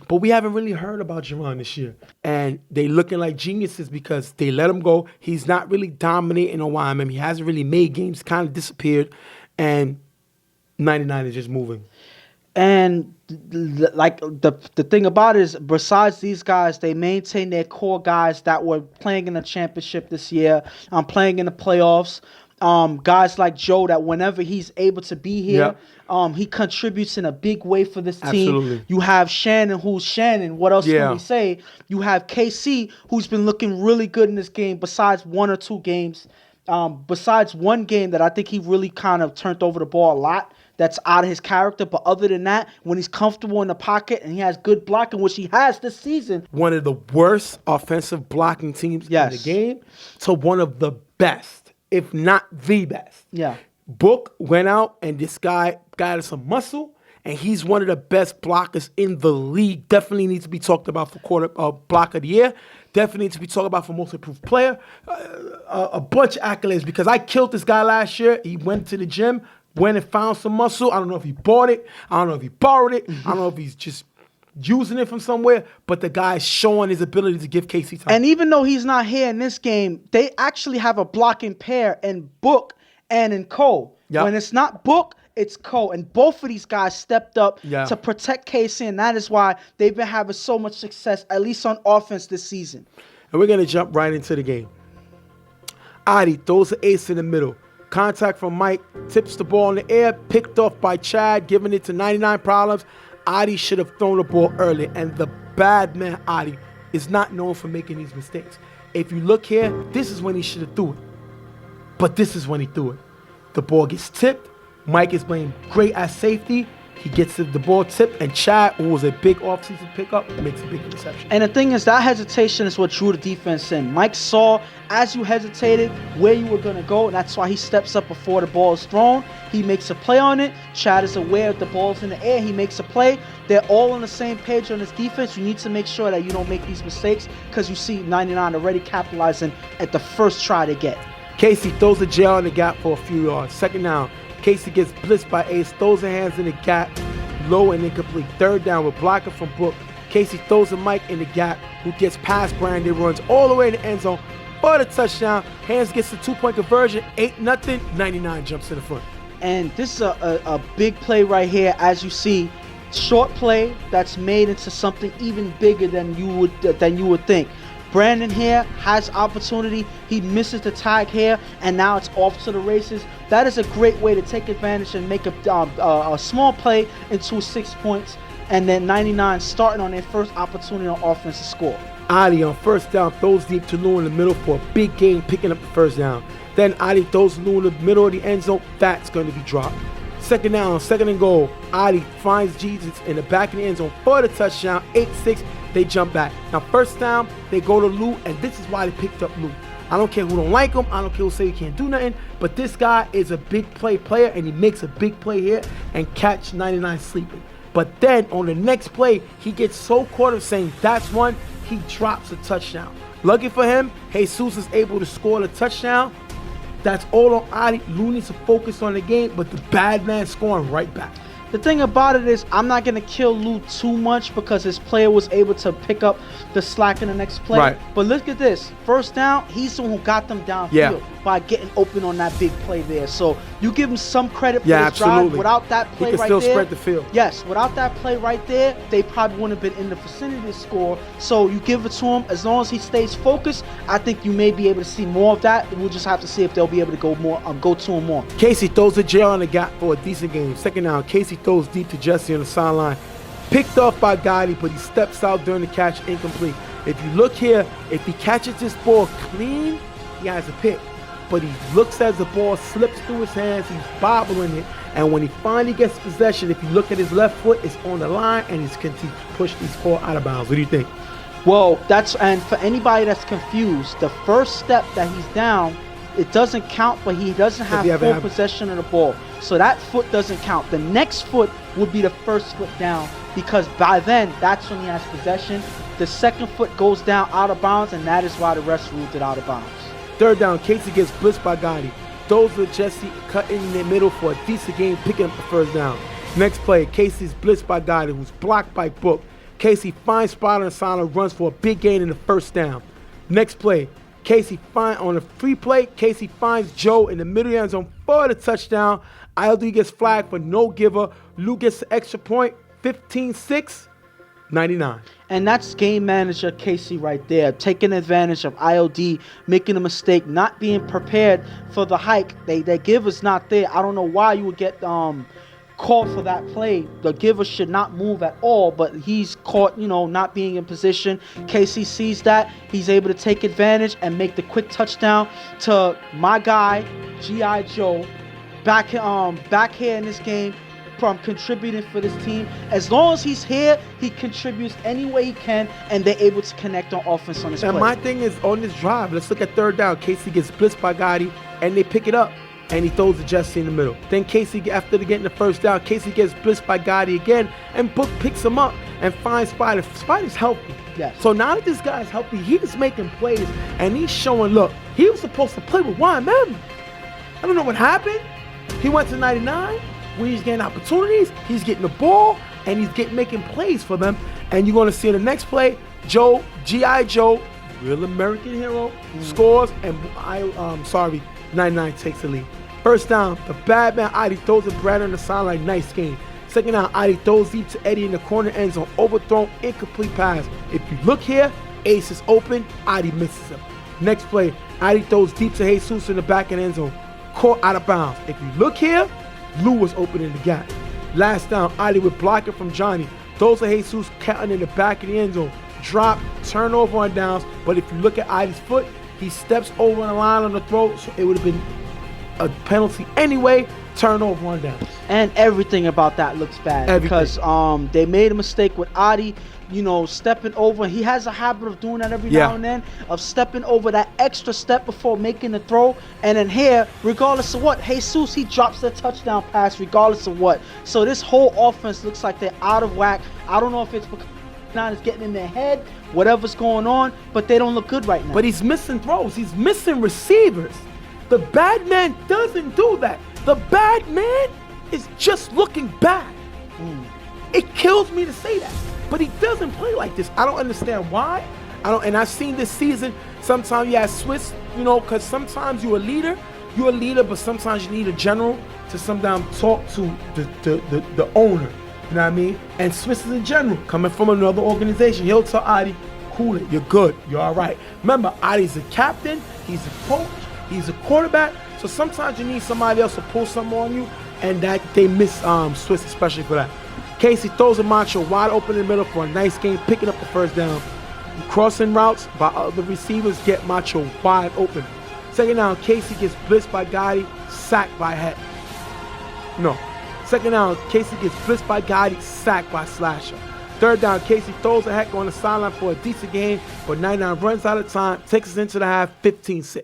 But we haven't really heard about Javon this year. And they looking like geniuses because they let him go. He's not really dominating on YMM. He hasn't really made games, kind of disappeared. And 99 is just moving.
And the thing about it is, besides these guys, they maintain their core guys that were playing in the championship this year, playing in the playoffs. Guys like Joe, that whenever he's able to be here, he contributes in a big way for this team.
Absolutely.
You have Shannon, who's Shannon. What else can we say? You have KC, who's been looking really good in this game, besides one or two games. Besides one game that I think he really kind of turned over the ball a lot. That's out of his character. But other than that, when he's comfortable in the pocket and he has good blocking, which he has this season.
One of the worst offensive blocking teams in the game to one of the best, if not the best.
Yeah.
Book went out and this guy got us some muscle, and he's one of the best blockers in the league. Definitely needs to be talked about for block of the year. Definitely needs to be talked about for most improved player. A bunch of accolades because I killed this guy last year. He went to the gym, went and found some muscle. I don't know if he bought it. I don't know if he borrowed it. I don't know if he's just using it from somewhere, but the guy's showing his ability to give Casey time.
And even though he's not here in this game, they actually have a blocking pair in Book and in Cole. Yep. When it's not Book, it's Cole. And both of these guys stepped up to protect Casey, and that is why they've been having so much success, at least on offense this season.
And we're going to jump right into the game. Adi throws an ace in the middle. Contact from Mike, tips the ball in the air, picked off by Chad, giving it to 99 Problems. Adi should have thrown the ball earlier, and the bad man Adi is not known for making these mistakes. If you look here, this is when he should have threw it. But this is when he threw it. The ball gets tipped. Mike is playing great at safety. He gets the ball tipped, and Chad, who was a big offseason pickup, makes a big interception.
And the thing is, that hesitation is what drew the defense in. Mike saw, as you hesitated, where you were going to go, and that's why he steps up before the ball is thrown. He makes a play on it. Chad is aware that the ball's in the air. He makes a play. They're all on the same page on this defense. You need to make sure that you don't make these mistakes, because you see 99 already capitalizing at the first try they get.
Casey throws a jail in the gap for a few yards. Second down. Casey gets blitzed by Ace, throws her hands in the gap, low and incomplete. Third down with blocker from Book. Casey throws a Mike in the gap, who gets past Brandon, runs all the way in the end zone for the touchdown. Hands gets the 2-point conversion, 8-0. 99 jumps to the front.
And this is a big play right here, as you see. Short play that's made into something even bigger than you would think. Brandon here has opportunity. He misses the tag here, and now it's off to the races. That is a great way to take advantage and make a small play into 6 points, and then 99 starting on their first opportunity on offense to score.
Adi on first down throws deep to Lou in the middle for a big gain, picking up the first down. Then Adi throws Lou in the middle of the end zone. That's going to be dropped. Second down, second and goal. Adi finds Jesus in the back of the end zone for the touchdown. 8-6. They jump back. Now, first down, they go to Lou, and this is why they picked up Lou. I don't care who don't like him. I don't care who say he can't do nothing. But this guy is a big player, and he makes a big play here and catch 99 sleeping. But then on the next play, he gets so caught up saying that's one, he drops a touchdown. Lucky for him, Jesus is able to score the touchdown. That's all on Adi. Lou needs to focus on the game, but the bad man scoring right back.
The thing about it is, I'm not going to kill Lou too much because his player was able to pick up the slack in the next play.
Right.
But look at this. First down, he's the one who got them downfield by getting open on that big play there. So you give him some credit for this drive. Without that play
he can still spread the field.
Yes, without that play right there, they probably wouldn't have been in the vicinity to score. So you give it to him. As long as he stays focused, I think you may be able to see more of that. We'll just have to see if they'll be able to go to him more.
Casey throws a jail on the gap for a decent game. Second down, Casey throws deep to Jesse on the sideline. Picked off by Gotti, but he steps out during the catch, incomplete. If you look here, if he catches this ball clean, he has a pick. But he looks as the ball slips through his hands, he's bobbling it, and when he finally gets possession, if you look at his left foot, it's on the line, and he's pushed these four out of bounds. What do you think?
Well, and for anybody that's confused, the first step that he's down, it doesn't count, but he doesn't have full possession of the ball. So that foot doesn't count. The next foot would be the first foot down, because by then, that's when he has possession. The second foot goes down out of bounds, and that is why the rest ruled it out of bounds.
Third down, Casey gets blitzed by Gotti. Throws with Jesse, cutting in the middle for a decent game, picking up the first down. Next play, Casey's blitzed by Gotti, who's blocked by Book. Casey finds spot on the sideline, runs for a big gain in the first down. Next play, Casey on a free play, Casey finds Joe in the middle of the end zone for the touchdown. ILD gets flagged for no giver. Lou gets the extra point, 15-6, 99.
And that's game manager Casey right there, taking advantage of ILD, making a mistake, not being prepared for the hike. The giver's not there. I don't know why you would get called for that play. The giver should not move at all, but he's caught, not being in position. Casey sees that. He's able to take advantage and make the quick touchdown to my guy, G.I. Joe, back here in this game, from contributing for this team. As long as he's here, he contributes any way he can, and they're able to connect on offense on this play.
And my thing is, on this drive, let's look at third down. Casey gets blitzed by Gotti, and they pick it up, and he throws to Jesse in the middle. Then Casey, after getting the first down, Casey gets blitzed by Gotti again, and Book picks him up and finds Spider. Spider's healthy.
Yes.
So now that this guy's healthy, he's making plays, and he's showing, look, he was supposed to play with YMM. I don't know what happened. He went to 99. Where he's getting opportunities, he's getting the ball, and he's making plays for them. And you're going to see in the next play, Joe, G.I. Joe, real American hero, scores, and 99 takes the lead. First down, the bad man Adi throws a Brad on the sideline, nice game. Second down, Adi throws deep to Eddie in the corner end zone, overthrown, incomplete pass. If you look here, Ace is open, Adi misses him. Next play, Adi throws deep to Jesus in the back of the end zone. Caught out of bounds. If you look here, Lou was opening the gap. Last down, Adi would block it from Johnny. Throws to Jesus, counting in the back of the end zone. Drop, turnover on downs. But if you look at Adi's foot, he steps over the line on the throw, so it would have been a penalty anyway. Turnover on downs.
And everything about that looks bad because they made a mistake with Adi, stepping over. He has a habit of doing that every now and then, of stepping over that extra step before making the throw. And then here, regardless of what, Jesus, he drops the touchdown pass regardless of what. So this whole offense looks like they're out of whack. I don't know if it's because it's getting in their head, whatever's going on, but they don't look good right now.
But he's missing throws. He's missing receivers. The bad man doesn't do that. The bad man is just looking bad. It kills me to say that. But he doesn't play like this. I don't understand why. And I've seen this season, sometimes you have Swiss, because sometimes you're a leader, but sometimes you need a general to sometimes talk to the owner. You know what I mean? And Swiss is a general coming from another organization. He'll tell Adi, cool it, you're good, you're all right. Remember, Adi's a captain, he's a coach, he's a quarterback. So sometimes you need somebody else to pull something on you, and that they miss Swiss especially for that. Casey throws a Macho wide open in the middle for a nice game, picking up the first down. Crossing routes by other receivers get Macho wide open. Second down, Casey gets blitzed by Gotti, sacked by Het. No. Second down, Casey gets blitzed by Gotti, sacked by Slasher. Third down, Casey throws a Heck on the sideline for a decent game, but 99 runs out of time, takes us into the half, 15-6.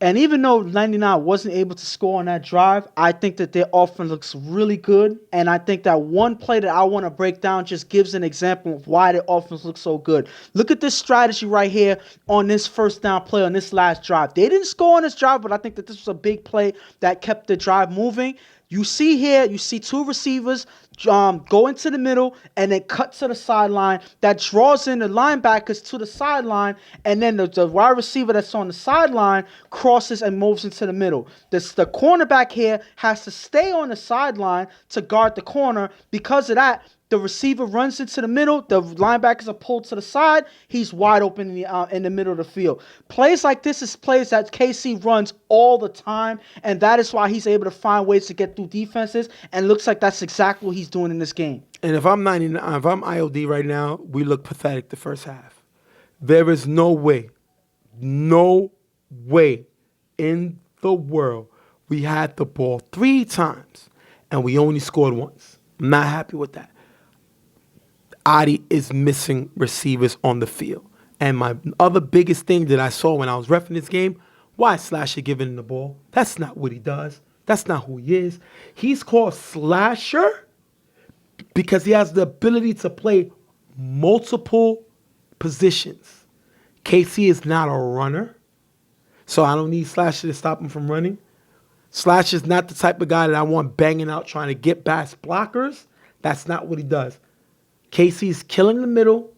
And even though 99 wasn't able to score on that drive, I think that their offense looks really good. And I think that one play that I want to break down just gives an example of why their offense looks so good. Look at this strategy right here on this first down play on this last drive. They didn't score on this drive, but I think that this was a big play that kept the drive moving. You see here, you see two receivers go into the middle and then cut to the sideline. That draws in the linebackers to the sideline, and then the wide receiver that's on the sideline crosses and moves into the middle. The cornerback here has to stay on the sideline to guard the corner. Because of that, the receiver runs into the middle. The linebackers are pulled to the side. He's wide open in the middle of the field. Plays like this is plays that KC runs all the time, and that is why he's able to find ways to get through defenses, and looks like that's exactly what he's doing in this game.
And if I'm IOD right now, we look pathetic the first half. There is no way in the world we had the ball 3 times, and we only scored once. I'm not happy with that. Adi is missing receivers on the field. And my other biggest thing that I saw when I was reffing this game, why is Slasher giving him the ball? That's not what he does. That's not who he is. He's called Slasher because he has the ability to play multiple positions. KC is not a runner, so I don't need Slasher to stop him from running. Slasher's not the type of guy that I want banging out trying to get past blockers. That's not what he does. KC's killing the middle,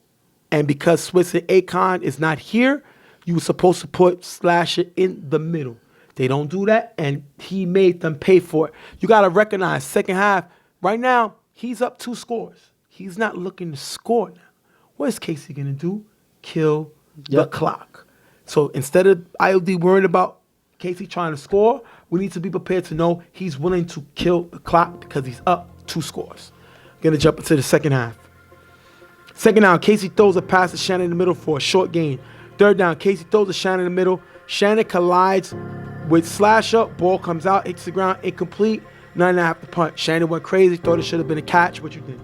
and because Swiss and Akon is not here, you were supposed to put Slasher in the middle. They don't do that, and he made them pay for it. You got to recognize, second half, right now, he's up 2 scores. He's not looking to score now. What is Casey going to do? Kill the clock. So instead of IOD worried about Casey trying to score, we need to be prepared to know he's willing to kill the clock because he's up 2 scores. Going to jump into the second half. Second down, Casey throws a pass to Shannon in the middle for a short gain. Third down, Casey throws to Shannon in the middle. Shannon collides with Slasher. Ball comes out, hits the ground, incomplete. 9.5 to punt. Shannon went crazy, thought it should have been a catch. What you think?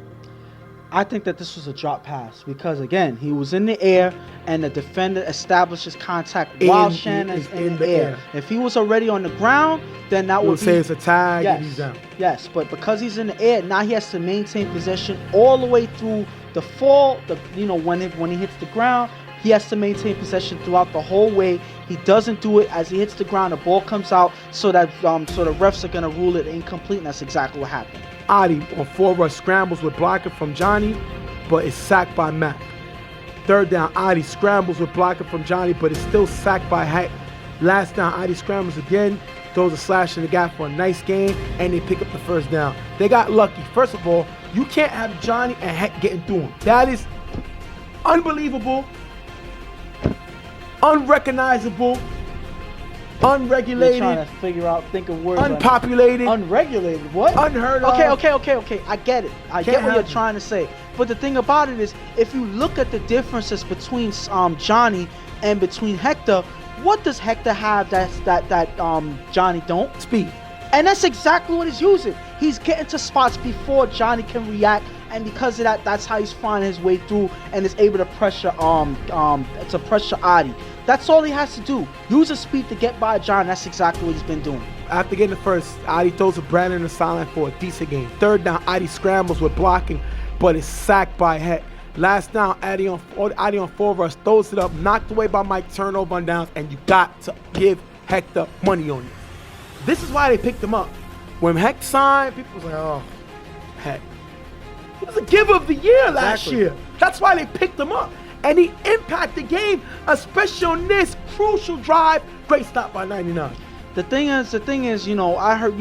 I think that this was a drop pass because, again, he was in the air and the defender establishes contact while Shannon is in the air. If he was already on the ground, then that would
say it's a tag and he's down.
Yes, but because he's in the air, now he has to maintain possession all the way through the fall. When he hits the ground, he has to maintain possession throughout the whole way. He doesn't do it as he hits the ground. The ball comes out, so that the refs are gonna rule it incomplete, and that's exactly what happened.
Adi on 4 rush scrambles with blocking from Johnny, but is sacked by Mac. Third down, Adi scrambles with blocking from Johnny, but is still sacked by Hack. Last down, Adi scrambles again, throws a slash in the gap for a nice gain, and they pick up the first down. They got lucky. First of all, you can't have Johnny and Hack getting through him. That is unbelievable. unrecognizable, unregulated.
You're trying to think of words.
Unpopulated.
Unregulated. What?
Unheard of.
Okay. I get it. I get what you're trying to say. But the thing about it is, if you look at the differences between Johnny and between Hector, what does Hector have that Johnny don't?
Speed.
And that's exactly what he's using. He's getting to spots before Johnny can react, and because of that, that's how he's finding his way through and is able to pressure Adi. That's all he has to do. Use his speed to get by John. That's exactly what he's been doing.
After getting the first, Adi throws to Brandon in the sideline for a decent game. Third down, Adi scrambles with blocking, but is sacked by Heck. Last down, Adi on 4 rush, throws it up, knocked away by Mike, turnover on downs, and you got to give Hector money on it. This is why they picked him up. When Heck signed, people was like, oh, Heck. He was a giver of the year last year. That's why they picked him up. And he impacted the game, especially on this crucial drive. Great stop by 99.
The thing is, you know, I heard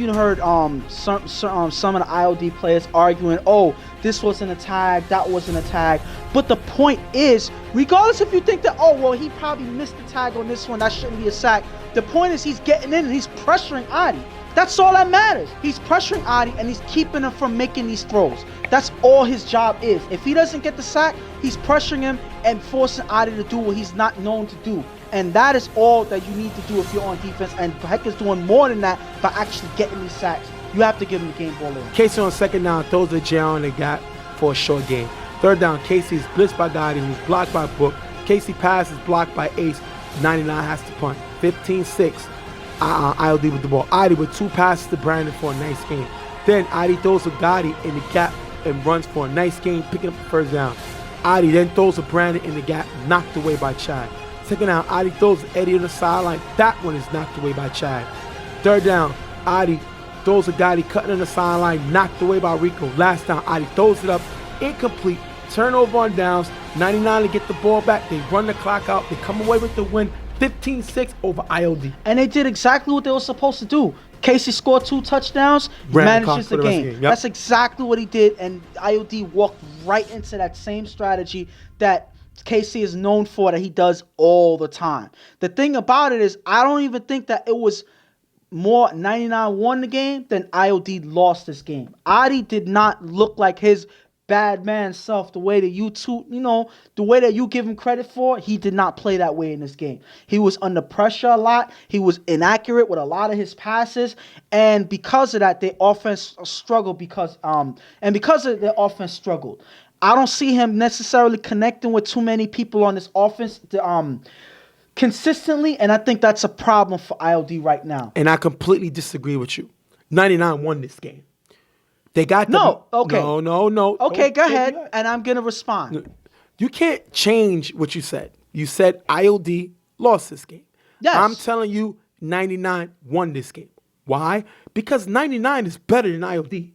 some of the ILD players arguing, oh, this wasn't a tag, that wasn't a tag. But the point is, regardless if you think that, oh, well, he probably missed the tag on this one, that shouldn't be a sack. The point is he's getting in and he's pressuring Adi. That's all that matters. He's pressuring Adi and he's keeping him from making these throws. That's all his job is. If he doesn't get the sack, he's pressuring him and forcing Adi to do what he's not known to do. And that is all that you need to do if you're on defense. And Heck is doing more than that by actually getting these sacks. You have to give him the game ball over.
Casey on second down throws the jail and they got for a short game. Third down, Casey is blitzed by Gotti, who's blocked by Book. Casey passes blocked by Ace. 99 has to punt. 15-6. ILD with the ball. Adi with 2 passes to Brandon for a nice game. Then Adi throws to Gotti in the gap and runs for a nice game, picking up the first down. Adi then throws to Brandon in the gap, knocked away by Chad. Second down, Adi throws to Eddie on the sideline. That one is knocked away by Chad. Third down, Adi throws to Gotti, cutting on the sideline, knocked away by Rico. Last down, Adi throws it up, incomplete, turnover on downs. 99 to get the ball back. They run the clock out. They come away with the win. 15-6 over ILD.
And they did exactly what they were supposed to do. Casey scored 2 touchdowns, manages the game. Yep. That's exactly what he did, and ILD walked right into that same strategy that Casey is known for, that he does all the time. The thing about it is, I don't even think that it was more 99 won the game than ILD lost this game. Adi did not look like his bad man self, the way that the way that you give him credit for. He did not play that way in this game. He was under pressure a lot. He was inaccurate with a lot of his passes, and because of that, their offense struggled. Because of their offense struggled. I don't see him necessarily connecting with too many people on this offense consistently, and I think that's a problem for ILD right now.
And I completely disagree with you. 99 won this game. They got
No.
Okay,
go ahead, and I'm gonna respond.
You can't change what you said. You said ILD lost this game.
Yes.
I'm telling you, 99 won this game. Why? Because 99 is better than ILD.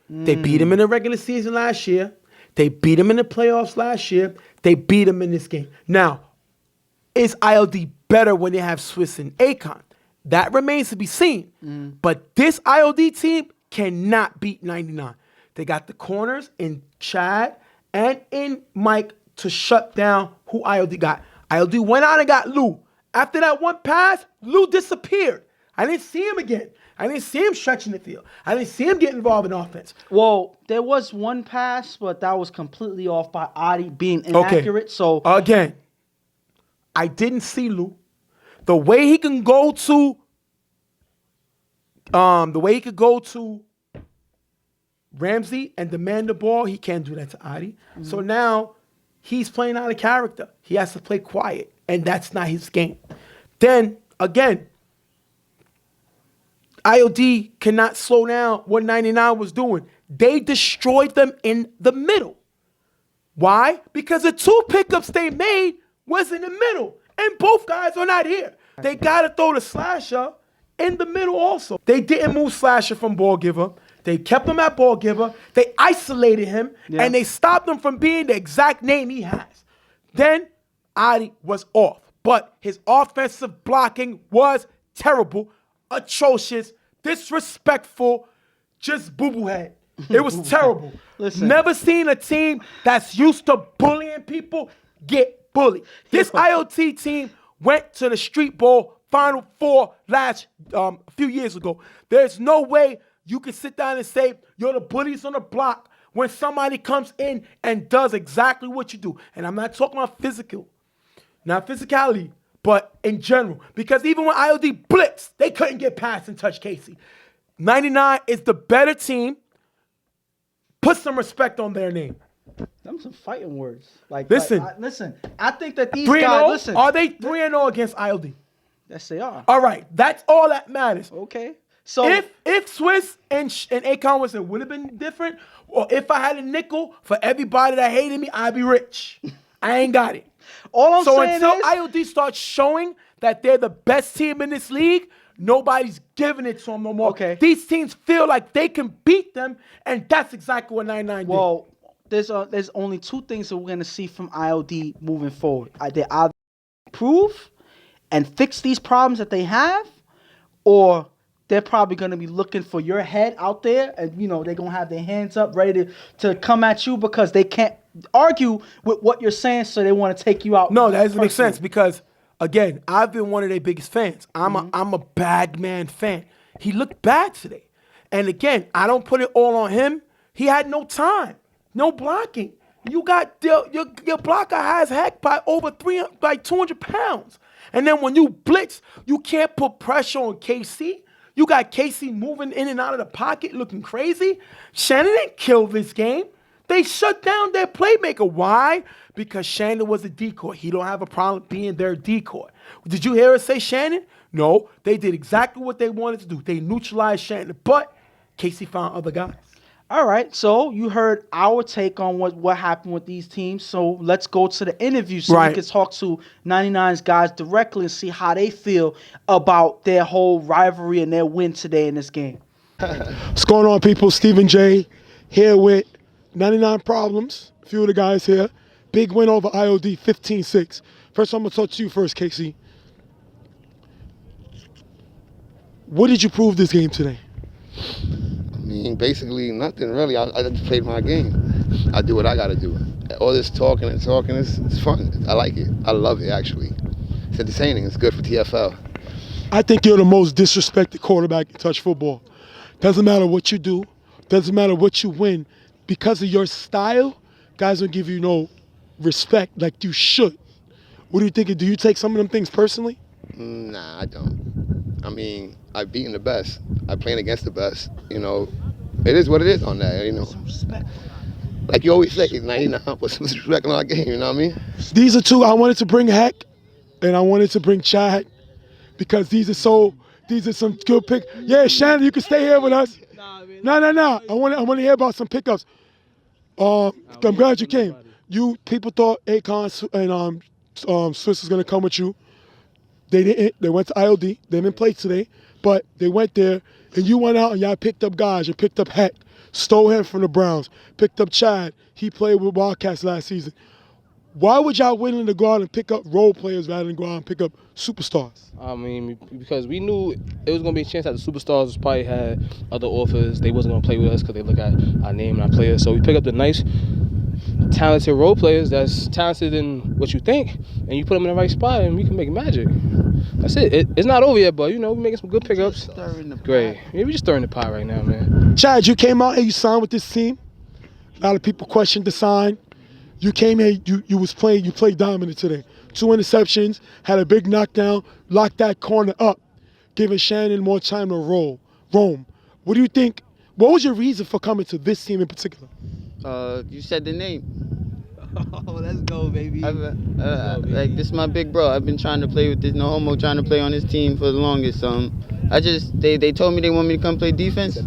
They beat him in the regular season last year. They beat him in the playoffs last year. They beat him in this game. Now, is ILD better when they have Swiss and Akon? That remains to be seen. But this ILD team cannot beat 99. They got the corners in Chad and in Mike to shut down who ILD got. ILD went out and got Lou. After that one pass, Lou disappeared. I didn't see him again. I didn't see him stretching the field. I didn't see him getting involved in offense.
Well, there was one pass, but that was completely off by Adi being inaccurate.
Okay.
So
again, I didn't see Lou. The way he can go to Ramsey and demand the ball, he can't do that to Adi. So now he's playing out of character. He has to play quiet, and that's not his game. Then, again, ILD cannot slow down what 99 was doing. They destroyed them in the middle. Why? Because the 2 pickups they made was in the middle, and both guys are not here. They got to throw the slasher in the middle also. They didn't move slasher from ball giver. They kept him at ball giver. They isolated him, and they stopped him from being the exact name he has. Then Adi was off, but his offensive blocking was terrible, atrocious, disrespectful, just boo-boo head. It was terrible.
Listen.
Never seen a team that's used to bullying people get bullied. This IoT team went to the Street Bowl Final Four a few years ago. There's no way you can sit down and say you're the bullies on the block when somebody comes in and does exactly what you do. And I'm not talking about not physicality, but in general. Because even when IOD blitzed, they couldn't get past and touch Casey. 99 is the better team. Put some respect on their name.
Them some fighting words.
Listen.
I think that these guys, listen.
Are they 3-0 against IOD?
Yes, they are.
All right. That's all that matters.
Okay. So
if Swiss and Akon was, it would have been different. Or if I had a nickel for everybody that hated me, I'd be rich. I ain't got it.
All I'm saying
until
is,
IOD starts showing that they're the best team in this league, nobody's giving it to them no more.
Okay.
These teams feel like they can beat them, and that's exactly what 99 did.
Well, there's only two things that we're going to see from IOD moving forward. They either improve and fix these problems that they have, or they're probably going to be looking for your head out there, and they're going to have their hands up ready to come at you because they can't argue with what you're saying, so they want to take you out.
No, that doesn't make sense because, again, I've been one of their biggest fans. I'm a bad man fan. He looked bad today. And again, I don't put it all on him. He had no time, no blocking. You got your blocker high as heck by over 200 pounds. And then when you blitz, you can't put pressure on KC. You got KC moving in and out of the pocket looking crazy. Shannon didn't kill this game. They shut down their playmaker. Why? Because Shannon was a decoy. He don't have a problem being their decoy. Did you hear us say Shannon? No. They did exactly what they wanted to do. They neutralized Shannon. But Casey found other guys.
All right. So you heard our take on what happened with these teams. So let's go to the interview so we can talk to 99's guys directly and see how they feel about their whole rivalry and their win today in this game.
What's going on, people? Stephen J. here with 99 Problems. A few of the guys here. Big win over IOD, 15-6. First, I'm going to talk to you first, Casey. What did you prove this game today?
I mean, basically nothing, really. I just played my game. I do what I got to do. All this talking, it's fun. I like it. I love it, actually. It's entertaining. It's good for TFL.
I think you're the most disrespected quarterback in touch football. Doesn't matter what you do. Doesn't matter what you win. Because of your style, guys don't give you no respect like you should. What do you think? Do you take some of them things personally?
Nah, I don't. I mean, I've beaten the best. I'm playing against the best. It is what it is on that,
Some respect.
Like you always say, 99, put some respect on our game, you know what I mean?
These are two. I wanted to bring Heck and I wanted to bring Chad because these are some good picks. Yeah, Shannon, you can stay here with us. No. I want to hear about some pickups. I'm glad you came. People thought Akon and Swiss was gonna come with you. They didn't. They went to IOD. They didn't play today, but they went there, and you went out and y'all picked up guys. You picked up Heck, stole him from the Browns. Picked up Chad. He played with Wildcats last season. Why would y'all willing to go out and pick up role players rather than go out and pick up superstars?
I mean, because we knew it was going to be a chance that the superstars probably had other offers. They wasn't going to play with us because they look at our name and our players. So we pick up the nice, talented role players that's talented in what you think, and you put them in the right spot, and we can make magic. That's it. It's not over yet, but, we're making some good pickups. Great. Yeah, we just stirring the pot right now, man.
Chad, you came out here, you signed with this team. A lot of people questioned the sign. You came here, you played dominant today. 2 interceptions, had a big knockdown, locked that corner up, giving Shannon more time to roam. What do you think? What was your reason for coming to this team in particular?
You said the name.
Oh, let's go, baby.
This is my big bro. I've been trying to play with this no homo, trying to play on this team for the longest. They told me they want me to come play defense.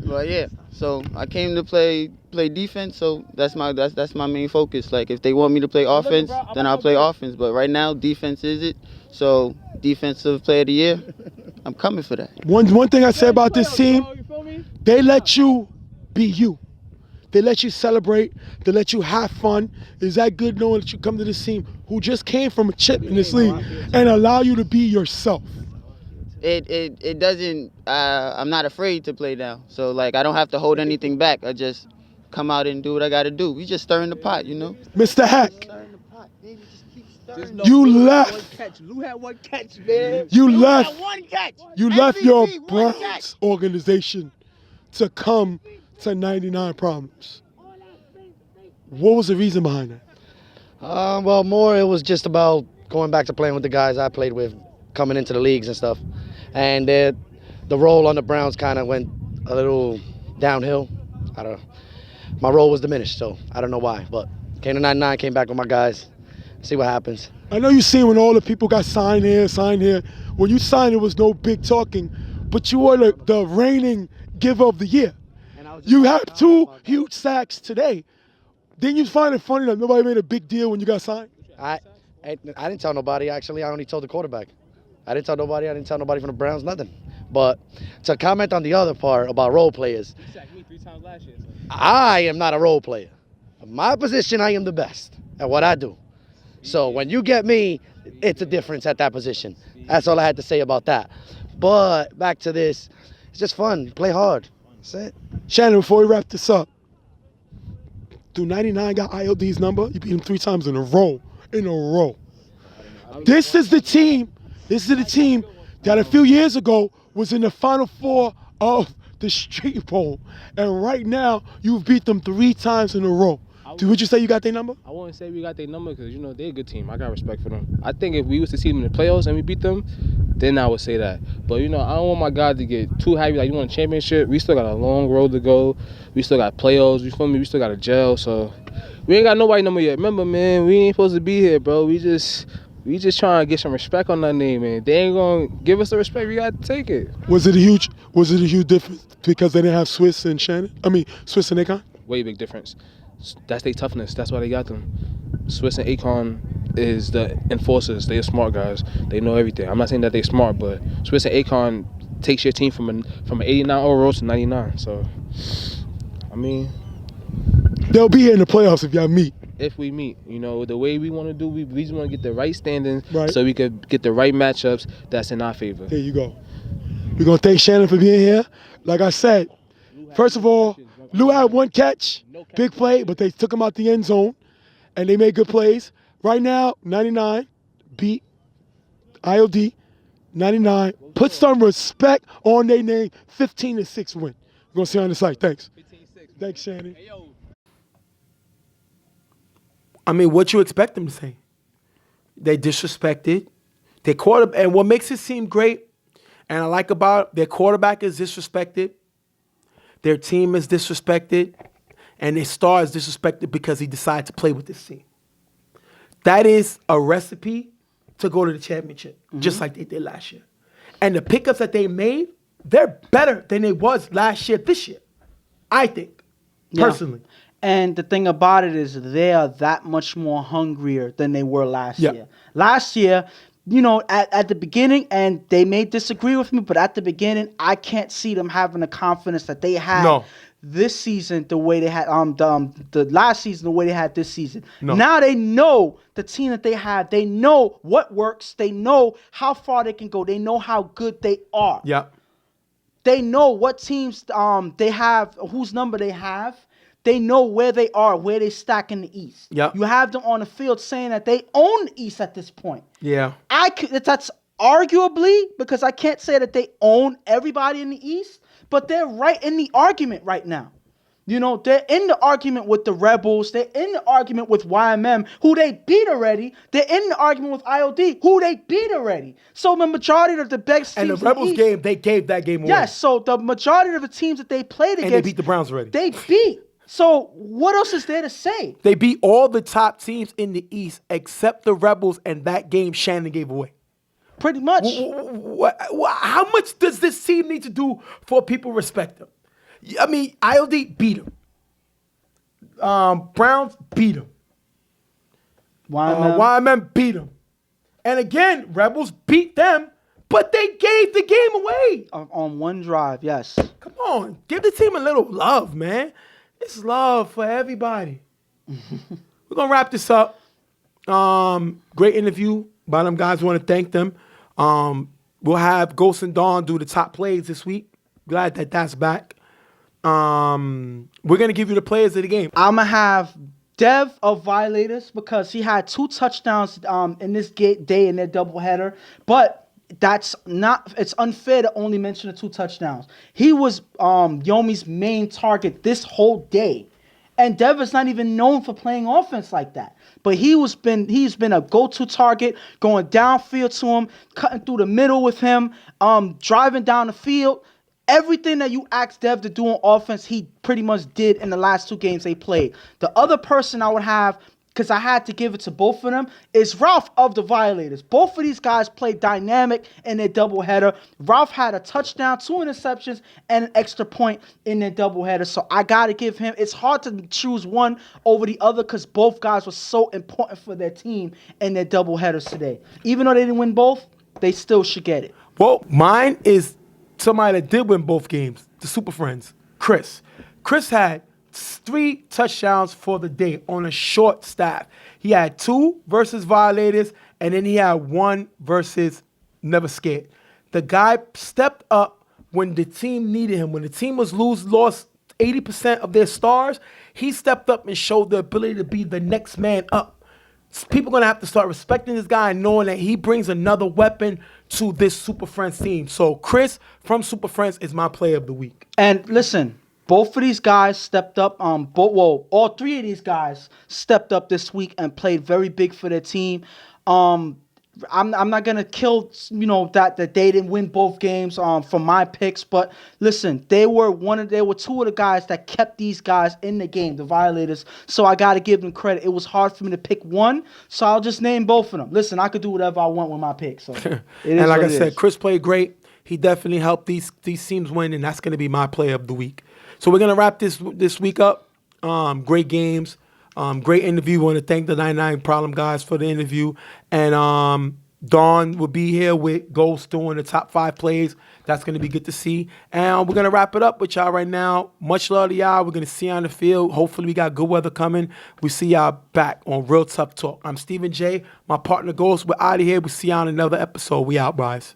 But yeah, so I came to play defense. So that's my main focus. Like if they want me to play offense, then I'll play offense. But right now, defense is it. So defensive player of the year, I'm coming for that.
One thing I say about this team, they let you be you. They let you celebrate. They let you have fun. Is that good knowing that you come to this team who just came from a chip in this league and allow you to be yourself?
It doesn't. I'm not afraid to play now. So like I don't have to hold anything back. I just come out and do what I got to do. We just stirring the pot,
Mr. Hack. You left.
Lou had one catch, man.
You left.
One catch.
You left your
MVP, one catch.
Browns organization to come to 99 Problems. What was the reason behind that?
Well, more it was just about going back to playing with the guys I played with, coming into the leagues and stuff. And the role on the Browns kind of went a little downhill. I don't know. My role was diminished, so I don't know why. But came to 99, came back with my guys. See what happens.
I know you seen when all the people got signed here. When you signed, it was no big talking, but you were the reigning giver of the year. You had 2 huge sacks today. Didn't you find it funny that nobody made a big deal when you got signed?
I didn't tell nobody, actually. I only told the quarterback. I didn't tell nobody. I didn't tell nobody from the Browns, nothing. But to comment on the other part about role players,
You sacked me 3 times last year.
I am not a role player. In my position, I am the best at what I do. So when you get me, it's a difference at that position. That's all I had to say about that. But back to this, it's just fun. Play hard. That's it.
Shannon, before we wrap this up, do 99 got ILD's number? You beat him 3 times in a row. This is the team that a few years ago was in the Final Four of the Street Bowl. And right now, you've beat them 3 times in a row. Would you say you got their number?
I wouldn't say we got their number because, they're a good team. I got respect for them. I think if we was to see them in the playoffs and we beat them, then I would say that. But, I don't want my guys to get too happy. Like, you want a championship? We still got a long road to go. We still got playoffs. You feel me? We still got a gel. So, we ain't got nobody number yet. Remember, man, we ain't supposed to be here, bro. We just trying to get some respect on that name, man. They ain't going to give us the respect. We got to take it.
Was it a huge difference because they didn't have Swiss and Akon?
Way big difference. That's their toughness. That's why they got them. Swiss and Akon is the enforcers. They are smart guys. They know everything. I'm not saying that they smart, but Swiss and Akon takes your team from an 89 overall to 99. So,
they'll be here in the playoffs if y'all meet.
If we meet, the way we want to do, we just want to get the right standings
right,
so we could get the right matchups that's in our favor.
There you go. We're going to thank Shannon for being here. Like I said, first of all, Lou had 1 catch, big play, but they took him out the end zone, and they made good plays. Right now, 99 beat ILD, 99. Put some respect on their name, 15-6 win. We're going to see you on the site. Thanks.
15-6.
Thanks, Shannon.
Hey, yo.
What you expect them to say? They disrespected their quarterback, and what makes it seem great, and I like about their quarterback is disrespected, their team is disrespected, and their star is disrespected because he decided to play with this team. That is a recipe to go to the championship, just like they did last year. And the pickups that they made, they're better than they was last year, this year, I think, personally.
And the thing about it is they are that much more hungrier than they were last year. Last year, at the beginning, and they may disagree with me, but at the beginning, I can't see them having the confidence that they had this season the way they had the last season the way they had this season. No. Now they know the team that they have. They know what works. They know how far they can go. They know how good they are.
Yeah.
They know what teams they have, whose number they have. They know where they are, where they stack in the East.
Yep.
You have them on the field saying that they own the East at this point.
Yeah.
That's arguably, because I can't say that they own everybody in the East, but they're right in the argument right now. They're in the argument with the Rebels. They're in the argument with YMM, who they beat already. They're in the argument with IOD, who they beat already. So the majority of the best teams
and the Rebels game, they gave that game away.
Yes, so the majority of the teams that they played against,
and they beat the Browns already.
They beat. So what else is there to say?
They beat all the top teams in the East except the Rebels, and that game Shannon gave away.
Pretty much.
How much does this team need to do for people to respect them? ILD beat them. Browns beat them. YMM beat them. And again, Rebels beat them, but they gave the game away.
On one drive, yes.
Come on. Give the team a little love, man. It's love for everybody. We're going to wrap this up. Great interview by them guys. We want to thank them. We'll have Ghost and Dawn do the top plays this week. Glad that that's back. We're going to give you the players of the game.
I'm going to have Dev of Violators, because he had 2 touchdowns in this day in their doubleheader, but it's unfair to only mention the 2 touchdowns. He was Yomi's main target this whole day. And Dev is not even known for playing offense like that. But he's been a go-to target, going downfield to him, cutting through the middle with him, driving down the field. Everything that you asked Dev to do on offense, he pretty much did in the last 2 games they played. The other person I would have, because I had to give it to both of them, is Ralph of the Violators. Both of these guys played dynamic in their doubleheader. Ralph had a touchdown, 2 interceptions, and an extra point in their doubleheader. So I got to give him. It's hard to choose one over the other because both guys were so important for their team in their doubleheaders today. Even though they didn't win both, they still should get it.
Well, mine is somebody that did win both games, the Super Friends, Chris. Chris had 3 touchdowns for the day on a short staff. He had 2 versus Violators, and then he had 1 versus Never Scared. The guy stepped up when the team needed him. When the team lost 80% of their stars, he stepped up and showed the ability to be the next man up. People are going to have to start respecting this guy and knowing that he brings another weapon to this Super Friends team. So Chris from Super Friends is my player of the week.
And listen, both of these guys stepped up. All 3 of these guys stepped up this week and played very big for their team. I'm not gonna kill that they didn't win both games from my picks, but listen, they were 2 of the guys that kept these guys in the game, the Violators. So I gotta give them credit. It was hard for me to pick one, so I'll just name both of them. Listen, I could do whatever I want with my picks. So
and like I said, Chris played great. He definitely helped these teams win, and that's gonna be my player of the week. So we're gonna wrap this week up. Great games. Great interview. Want to thank the 99 Problem guys for the interview. And Dawn will be here with Ghost doing the top 5 plays. That's going to be good to see. And we're going to wrap it up with y'all right now. Much love to y'all. We're going to see you on the field. Hopefully we got good weather coming. We see y'all back on Real Tough Talk. I'm Stephen J. My partner Ghost. We're out of here. We'll see y'all on another episode. We out, guys.